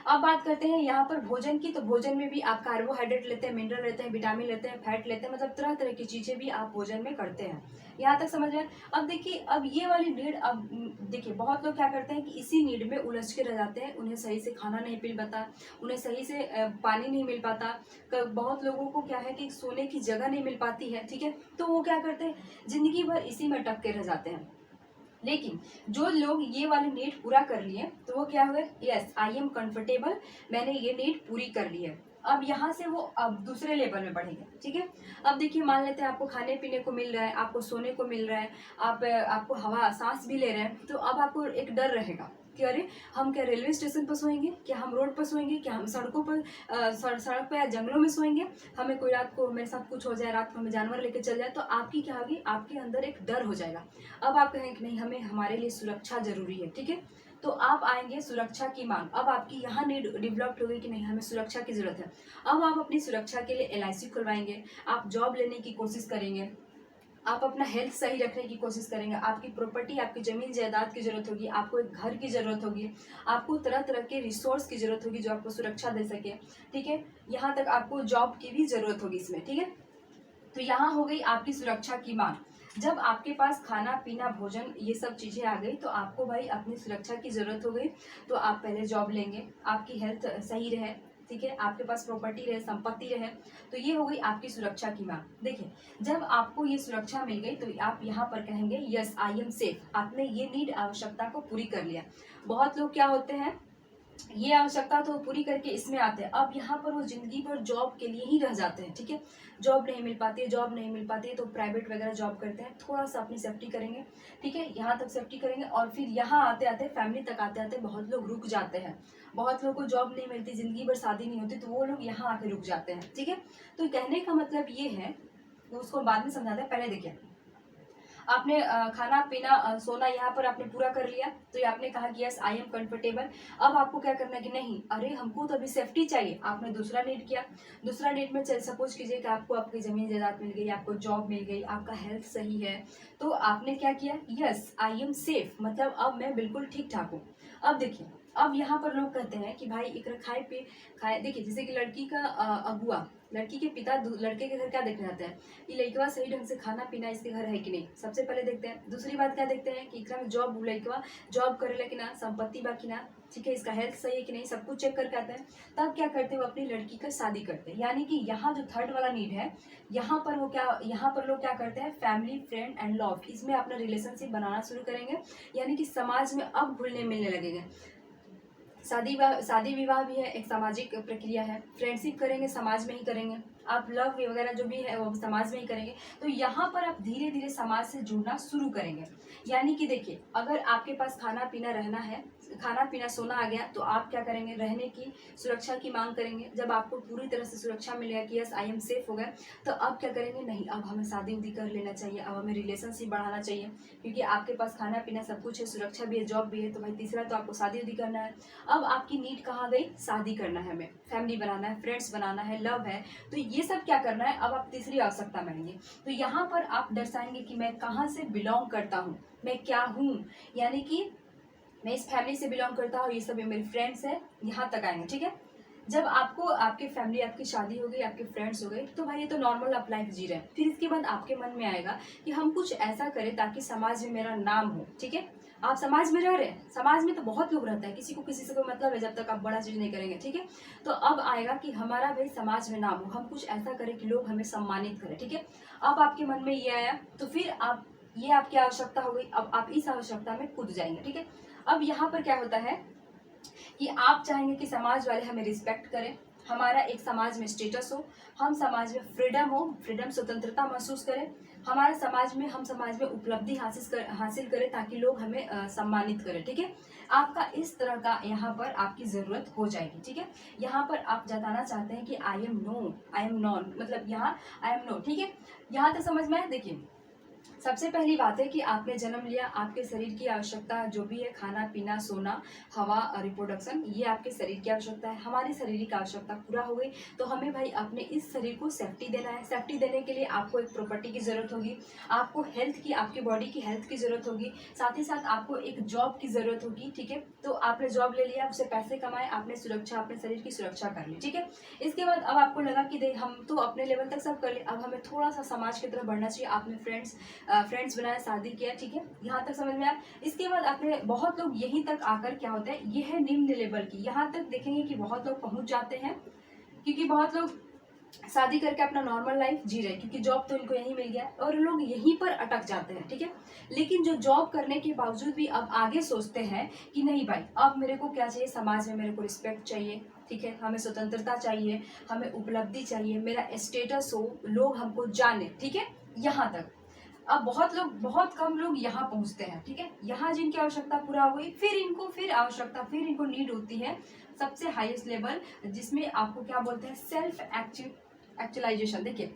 अब बात करते हैं यहाँ पर भोजन की। तो भोजन में भी आप कार्बोहाइड्रेट लेते हैं, मिनरल लेते हैं, विटामिन लेते हैं, फैट लेते हैं, मतलब तरह तरह की चीजें भी आप भोजन में करते हैं। यहाँ तक समझ रहे हैं। अब देखिए, अब ये वाली नीड, अब देखिए, बहुत लोग क्या करते हैं कि इसी नीड में उलझ के रह जाते हैं, उन्हें सही से खाना नहीं मिल पाता, उन्हें सही से पानी नहीं मिल पाता, बहुत लोगों को क्या है कि सोने की जगह नहीं मिल पाती है, ठीक है। तो वो क्या करते हैं, जिंदगी भर इसी में अटक के रह जाते हैं। लेकिन जो लोग ये वाली नीड पूरा कर लिए तो वो क्या हुए, यस आई एम कंफर्टेबल, मैंने ये नीड पूरी कर ली है। अब यहाँ से वो अब दूसरे लेवल में बढ़ेंगे, ठीक है। अब देखिए, मान लेते हैं आपको खाने पीने को मिल रहा है, आपको सोने को मिल रहा है, आपको हवा सांस भी ले रहे हैं, तो अब आपको एक डर रहेगा कि अरे हम क्या रेलवे स्टेशन पर सोएंगे, क्या हम रोड पर सोएंगे, क्या हम सड़कों पर सड़क पर या जंगलों में सोएंगे, हमें कोई रात को मेरे साथ कुछ हो जाए, रात को हमें जानवर लेके चल जाए, तो आपकी क्या होगी, आपके अंदर एक डर हो जाएगा। अब आप कहेंगे कि नहीं, हमें हमारे लिए सुरक्षा जरूरी है, ठीक है। तो आप आएंगे सुरक्षा की मांग, अब आपकी यहाँ नीड डेवलप्ड होगी कि नहीं, हमें सुरक्षा की जरूरत है। अब आप अपनी सुरक्षा के लिए LIC खुलवाएंगे, आप जॉब लेने की कोशिश करेंगे, आप अपना हेल्थ सही रखने की कोशिश करेंगे, आपकी प्रॉपर्टी, आपकी जमीन जायदाद की जरूरत होगी, आपको एक घर की जरूरत होगी, आपको तरह तरह के रिसोर्स की जरूरत होगी जो आपको सुरक्षा दे सके, ठीक है। यहाँ तक आपको जॉब की भी जरूरत होगी इसमें, ठीक है। तो यहाँ हो गई आपकी सुरक्षा की मांग। जब आपके पास खाना पीना भोजन ये सब चीजें आ गई, तो आपको भाई अपनी सुरक्षा की जरूरत हो गई, तो आप पहले जॉब लेंगे, आपकी हेल्थ सही रहे, ठीक है, आपके पास प्रॉपर्टी रहे, संपत्ति रहे, तो ये हो गई आपकी सुरक्षा की मांग। देखिए, जब आपको ये सुरक्षा मिल गई, तो आप यहाँ पर कहेंगे यस आई एम सेफ, आपने ये नीड आवश्यकता को पूरी कर लिया। बहुत लोग क्या होते हैं, ये आवश्यकता तो पूरी करके इसमें आते हैं, अब यहाँ पर वो जिंदगी भर जॉब के लिए ही रह जाते हैं, ठीक है। जॉब नहीं मिल पाती है, जॉब नहीं मिल पाती है, तो प्राइवेट वगैरह जॉब करते हैं, थोड़ा सा अपनी सेफ्टी करेंगे, ठीक है, यहाँ तक सेफ्टी करेंगे, और फिर यहाँ आते आते फैमिली तक आते आते बहुत लोग रुक जाते हैं। बहुत लोगों को जॉब नहीं मिलती, जिंदगी भर शादी नहीं होती, तो वो लोग यहाँ आके रुक जाते हैं, ठीक है। तो कहने का मतलब ये है, उसको बाद में समझाते हैं, पहले देखिए, आपने खाना पीना सोना यहाँ पर आपने पूरा कर लिया, तो ये आपने कहा कि यस आई एम कंफर्टेबल। अब आपको क्या करना है कि नहीं, अरे हमको तो अभी सेफ्टी चाहिए, आपने दूसरा नीड किया। दूसरा नीड में चल सपोज कीजिए कि आपको आपकी जमीन जायदाद मिल गई, आपको जॉब मिल गई, आपका हेल्थ सही है, तो आपने क्या किया, यस आई एम सेफ, मतलब अब मैं बिल्कुल ठीक ठाक हूँ। अब देखिए, अब यहाँ पर लोग कहते हैं कि भाई एक खाए पे खाए, देखिए जैसे कि लड़की का अगुआ, लड़की के पिता लड़के के घर क्या देखने जाते हैं कि लड़कवा सही ढंग से खाना पीना इसके घर है कि नहीं, सबसे पहले देखते हैं। दूसरी बात क्या देखते हैं कि एकरा में जॉब, लड़कवा जॉब करेला कि ना, संपत्ति बा कि ना, ठीक है, इसका हेल्थ सही है कि नहीं, सब कुछ चेक करके आते हैं। तब क्या करते हैं, वो अपनी लड़की का शादी करते हैं। यानी कि यहाँ जो थर्ड वाला नीड है, यहाँ पर वो क्या, यहाँ पर लोग क्या करते हैं, फैमिली फ्रेंड एंड लव, इसमें अपना रिलेशनशिप बनाना शुरू करेंगे। यानी कि समाज में अब घुलने मिलने लगेंगे। शादी विवाह भी है, एक सामाजिक प्रक्रिया है, फ्रेंडशिप करेंगे समाज में ही करेंगे, आप लव वगैरह जो भी है वो समाज में ही करेंगे। तो यहाँ पर आप धीरे धीरे समाज से जुड़ना शुरू करेंगे। यानी कि देखिए, अगर आपके पास खाना पीना रहना है, खाना पीना सोना आ गया, तो आप क्या करेंगे, रहने की सुरक्षा की मांग करेंगे। जब आपको पूरी तरह से सुरक्षा मिल गया कि यस आई एम सेफ हो गए, तो अब क्या करेंगे, नहीं अब हमें शादी उदी कर लेना चाहिए, अब हमें रिलेशनशिप बढ़ाना चाहिए, क्योंकि आपके पास खाना पीना सब कुछ है, सुरक्षा भी है, जॉब भी है, तो भाई तीसरा तो आपको शादी उदी करना है। अब आपकी नीड कहाँ गई, शादी करना है, हमें फैमिली बनाना है, फ्रेंड्स बनाना है, लव है, तो ये सब क्या करना है, अब आप तीसरी आवश्यकता मानेंगे। तो यहाँ पर आप दर्शाएंगे कि मैं कहाँ से बिलोंग करता हूँ, मैं क्या हूँ, यानी कि मैं इस फैमिली से बिलोंग करता हूँ, ये सब मेरे फ्रेंड्स है, यहाँ तक आएंगे, ठीक है। जब आपको आपके फैमिली, आपकी शादी हो गई, आपके फ्रेंड्स हो गए, तो भाई ये तो नॉर्मल आप लाइफ जी रहे हैं। फिर इसके बाद आपके मन में आएगा कि हम कुछ ऐसा करें ताकि समाज में मेरा नाम हो, ठीक है। आप समाज में रह रहे हैं, समाज में तो बहुत लोग रहते हैं, किसी को किसी से कोई मतलब है, जब तक आप बड़ा चीज नहीं करेंगे, ठीक है। तो अब आएगा कि हमारा भाई समाज में नाम हो, हम कुछ ऐसा करें कि लोग हमें सम्मानित करें, ठीक है। अब आपके मन में ये आया, तो फिर आप, ये आपकी आवश्यकता हो गई, अब आप इस आवश्यकता में कूद जाएंगे, ठीक है। अब यहाँ पर क्या होता है कि आप चाहेंगे कि समाज वाले हमें रिस्पेक्ट करें, हमारा एक समाज में स्टेटस हो, हम समाज में फ्रीडम हो, फ्रीडम स्वतंत्रता महसूस करें, हमारे समाज में, हम समाज में उपलब्धि हासिल करें, ताकि लोग हमें सम्मानित करें, ठीक है। आपका इस तरह का यहाँ पर आपकी जरूरत हो जाएगी, ठीक है। यहाँ पर आप जताना चाहते हैं कि I am no, I am non, मतलब यहाँ आई एम नो, ठीक है। यहाँ तक समझ में आया। देखिए, सबसे पहली बात है कि आपने जन्म लिया, आपके शरीर की आवश्यकता जो भी है, खाना पीना सोना हवा रिप्रोडक्शन, ये आपके शरीर की आवश्यकता है। हमारी शारीरिक आवश्यकता पूरा हो गई, तो हमें भाई अपने इस शरीर को सेफ्टी देना है। सेफ्टी देने के लिए आपको एक प्रॉपर्टी की जरूरत होगी, आपको हेल्थ की, आपकी बॉडी की हेल्थ की जरूरत होगी, साथ ही साथ आपको एक जॉब की जरूरत होगी, ठीक है। तो आपने जॉब ले लिया, उससे पैसे कमाए, आपने सुरक्षा, अपने शरीर की सुरक्षा कर ली, ठीक है। इसके बाद अब आपको लगा कि देख हम तो अपने लेवल तक सब कर ले, अब हमें थोड़ा सा समाज की तरफ बढ़ना चाहिए। आपने फ्रेंड्स बनाया, शादी किया, ठीक है, यहाँ तक समझ में आया। इसके बाद आपने, बहुत लोग यहीं तक आकर क्या होता है, ये है निम्न लेवल की, यहाँ तक देखेंगे कि बहुत लोग पहुंच जाते हैं, क्योंकि बहुत लोग शादी करके अपना नॉर्मल लाइफ जी रहे हैं, क्योंकि जॉब तो इनको यहीं मिल गया, और लोग यहीं पर अटक जाते हैं, ठीक है। लेकिन जो जॉब करने के बावजूद भी अब आगे सोचते हैं कि नहीं भाई, अब मेरे को क्या चाहिए, समाज में मेरे को रिस्पेक्ट चाहिए, ठीक है, हमें स्वतंत्रता चाहिए, हमें उपलब्धि चाहिए, मेरा स्टेटस हो, लोग हमको जाने, ठीक है, यहाँ तक। अब बहुत कम लोग यहाँ पहुँचते हैं, ठीक है, यहाँ जिनकी आवश्यकता पूरा हो गई, फिर इनको नीड होती है सबसे हाईएस्ट लेवल, जिसमें आपको क्या बोलते हैं, सेल्फ एक्चुअलाइजेशन। देखिए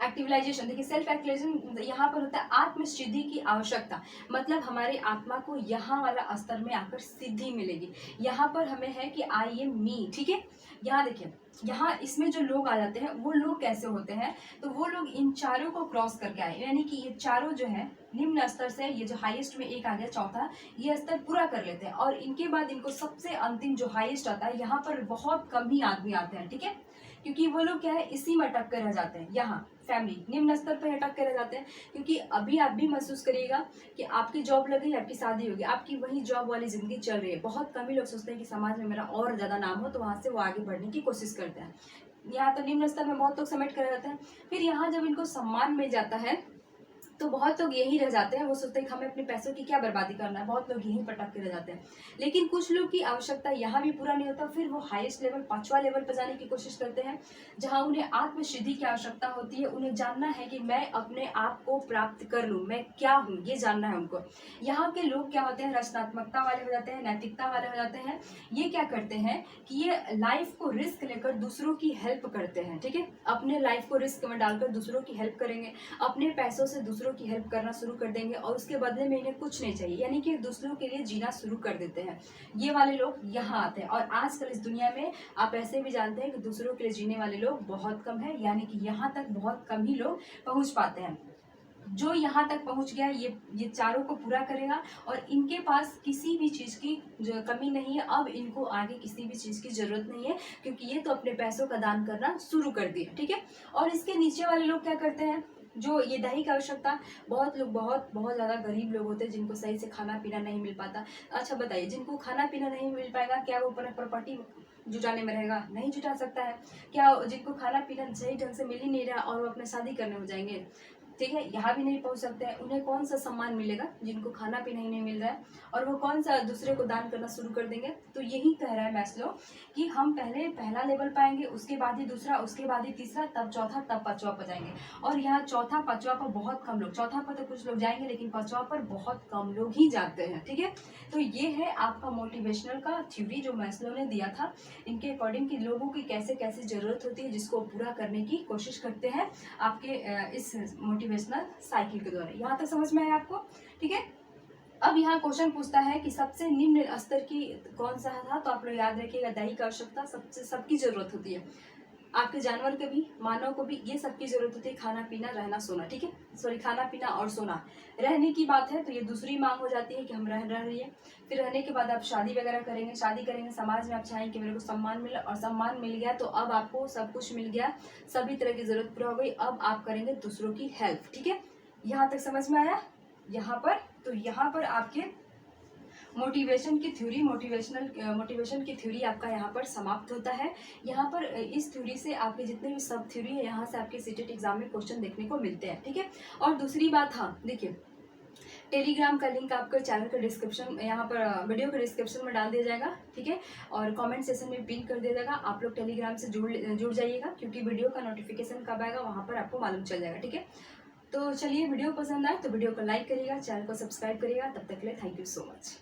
एक्टिवलाइजेशन, देखिए सेल्फ एक्टिवलाइजेशन यहाँ पर होता है आत्म सिद्धि की आवश्यकता, मतलब हमारे आत्मा को यहाँ वाला स्तर में आकर सिद्धि मिलेगी। यहाँ पर हमें है कि आई एम मी, ठीक है। यहाँ देखिए, यहाँ इसमें जो लोग आ जाते हैं वो लोग कैसे होते हैं, तो वो लोग इन चारों को क्रॉस करके आए, यानी कि ये चारों जो है निम्न स्तर से, ये जो हाईएस्ट में एक आ गया चौथा, ये स्तर पूरा कर लेते हैं, और इनके बाद इनको सबसे अंतिम जो हाईएस्ट आता है, यहाँ पर बहुत कम ही आदमी आते हैं, ठीक है, क्योंकि वो लोग क्या है, इसी में अटक कर रह जाते हैं। यहाँ फैमिली निम्न स्तर पर अटक कर रह जाते हैं, क्योंकि अभी आप भी महसूस करिएगा कि आपकी जॉब लग गई, आपकी शादी होगी, आपकी वही जॉब वाली जिंदगी चल रही है। बहुत कम ही लोग सोचते हैं कि समाज में मेरा और ज्यादा नाम हो, तो वहां से वो आगे बढ़ने की कोशिश करते हैं। यहाँ तो निम्न स्तर में बहुत लोग समेट कर जाते हैं। फिर यहाँ जब इनको सम्मान मिल जाता है तो बहुत लोग यही रह जाते हैं, वो सोचते हैं कि हमें अपने पैसों की क्या बर्बादी करना है, बहुत लोग यहीं पटक के रह जाते हैं। लेकिन कुछ लोग की आवश्यकता यहाँ भी पूरा नहीं होता, फिर वो हाईएस्ट लेवल, 5वां लेवल पर जाने की कोशिश करते हैं, जहाँ उन्हें आत्म सिद्धि की आवश्यकता होती है। उन्हें जानना है कि मैं अपने आप को प्राप्त कर लूँ, मैं क्या हूँ, ये जानना है उनको। यहाँ के लोग क्या होते हैं, रचनात्मकता वाले हो जाते हैं, नैतिकता वाले हो जाते हैं। ये क्या करते हैं कि ये लाइफ को रिस्क लेकर दूसरों की हेल्प करते हैं, ठीक है, अपने लाइफ को रिस्क में डालकर दूसरों की हेल्प करेंगे, अपने पैसों से दूसरों की हेल्प करना शुरू कर देंगे, और उसके बदले में इन्हें कुछ नहीं चाहिए, यानी कि दूसरों के लिए जीना शुरू कर देते हैं। ये वाले लोग यहाँ आते हैं, और आजकल इस दुनिया में आप ऐसे भी जानते हैं कि दूसरों के लिए जीने वाले लोग बहुत कम है, यानी कि यहाँ तक बहुत कम ही लोग पहुँच पाते हैं। जो यहाँ तक पहुँच गया, ये चारों को पूरा करेगा, और इनके पास किसी भी चीज़ की जो कमी नहीं है। अब इनको आगे किसी भी चीज़ की जरूरत नहीं है, क्योंकि ये तो अपने पैसों का दान करना शुरू कर दिया, ठीक है। और इसके नीचे वाले लोग क्या करते हैं, जो ये दैहिक आवश्यकता, बहुत लोग बहुत ज़्यादा गरीब लोग होते हैं जिनको सही से खाना पीना नहीं मिल पाता। अच्छा बताइए, जिनको खाना पीना नहीं मिल पाएगा, क्या वो प्रॉपर्टी जुटाने में रहेगा? नहीं जुटा सकता है। क्या जिनको खाना पीना सही ढंग से मिल ही नहीं रहा और वो अपने शादी करने हो जाएंगे, ठीक है, यहाँ भी नहीं पहुँच सकते हैं। उन्हें कौन सा सम्मान मिलेगा जिनको खाना पीना ही नहीं मिल रहा है, और वो कौन सा दूसरे को दान करना शुरू कर देंगे? तो यही कह रहा है मैस्लो कि हम पहले पहला लेवल पाएंगे, उसके बाद ही दूसरा, उसके बाद ही तीसरा, तब चौथा, तब पांचवा पर जाएंगे। और यहाँ चौथा पांचवा पर बहुत कम लोग, चौथा पर तो कुछ लोग जाएंगे, लेकिन पांचवा पर बहुत कम लोग ही जाते हैं, ठीक है। तो ये है आपका मोटिवेशनल का थ्योरी जो मैस्लो ने दिया था, इनके अकॉर्डिंग कि लोगों की कैसे कैसे जरूरत होती है, जिसको पूरा करने की कोशिश करते हैं आपके इस मोटिवेशनल साइकिल के द्वारा। यहाँ तक समझ में आया आपको, ठीक है। अब यहाँ क्वेश्चन पूछता है कि सबसे निम्न स्तर की कौन सा था, तो आप लोग याद रखिएगा, दैहिक आवश्यकता सबकी जरूरत होती है, आपके जानवर के भी, मानव को भी, ये सबकी जरूरत होती है, खाना पीना रहना सोना, ठीक है, सॉरी, खाना पीना और सोना। रहने की बात है तो ये दूसरी मांग हो जाती है कि हम रह रही है। फिर रहने के बाद आप शादी वगैरह करेंगे, शादी करेंगे, समाज में आप चाहेंगे कि मेरे को सम्मान मिले, और सम्मान मिल गया तो अब आपको सब कुछ मिल गया, सभी तरह की जरूरत पूरा हो गई, अब आप करेंगे दूसरों की हेल्प, ठीक है। यहाँ तक समझ में आया? यहाँ पर तो यहाँ पर आपके मोटिवेशन की थ्योरी आपका यहाँ पर समाप्त होता है। यहाँ पर इस थ्योरी से आपके जितने भी सब थ्योरी है, यहाँ से आपके सीटेट एग्जाम में क्वेश्चन देखने को मिलते हैं, ठीक है। और दूसरी बात, हाँ देखिए, टेलीग्राम का लिंक आपका चैनल का डिस्क्रिप्शन, यहाँ पर वीडियो के डिस्क्रिप्शन में डाल दिया जाएगा, ठीक है, और कमेंट सेक्शन में पिन कर दिया जाएगा। आप लोग टेलीग्राम से जुड़ जाइएगा, क्योंकि वीडियो का नोटिफिकेशन कब आएगा वहाँ पर आपको मालूम चल जाएगा, ठीक है। तो चलिए, वीडियो पसंद आए तो वीडियो को लाइक करिएगा, चैनल को सब्सक्राइब करिएगा। तब तक के लिए थैंक यू सो मच।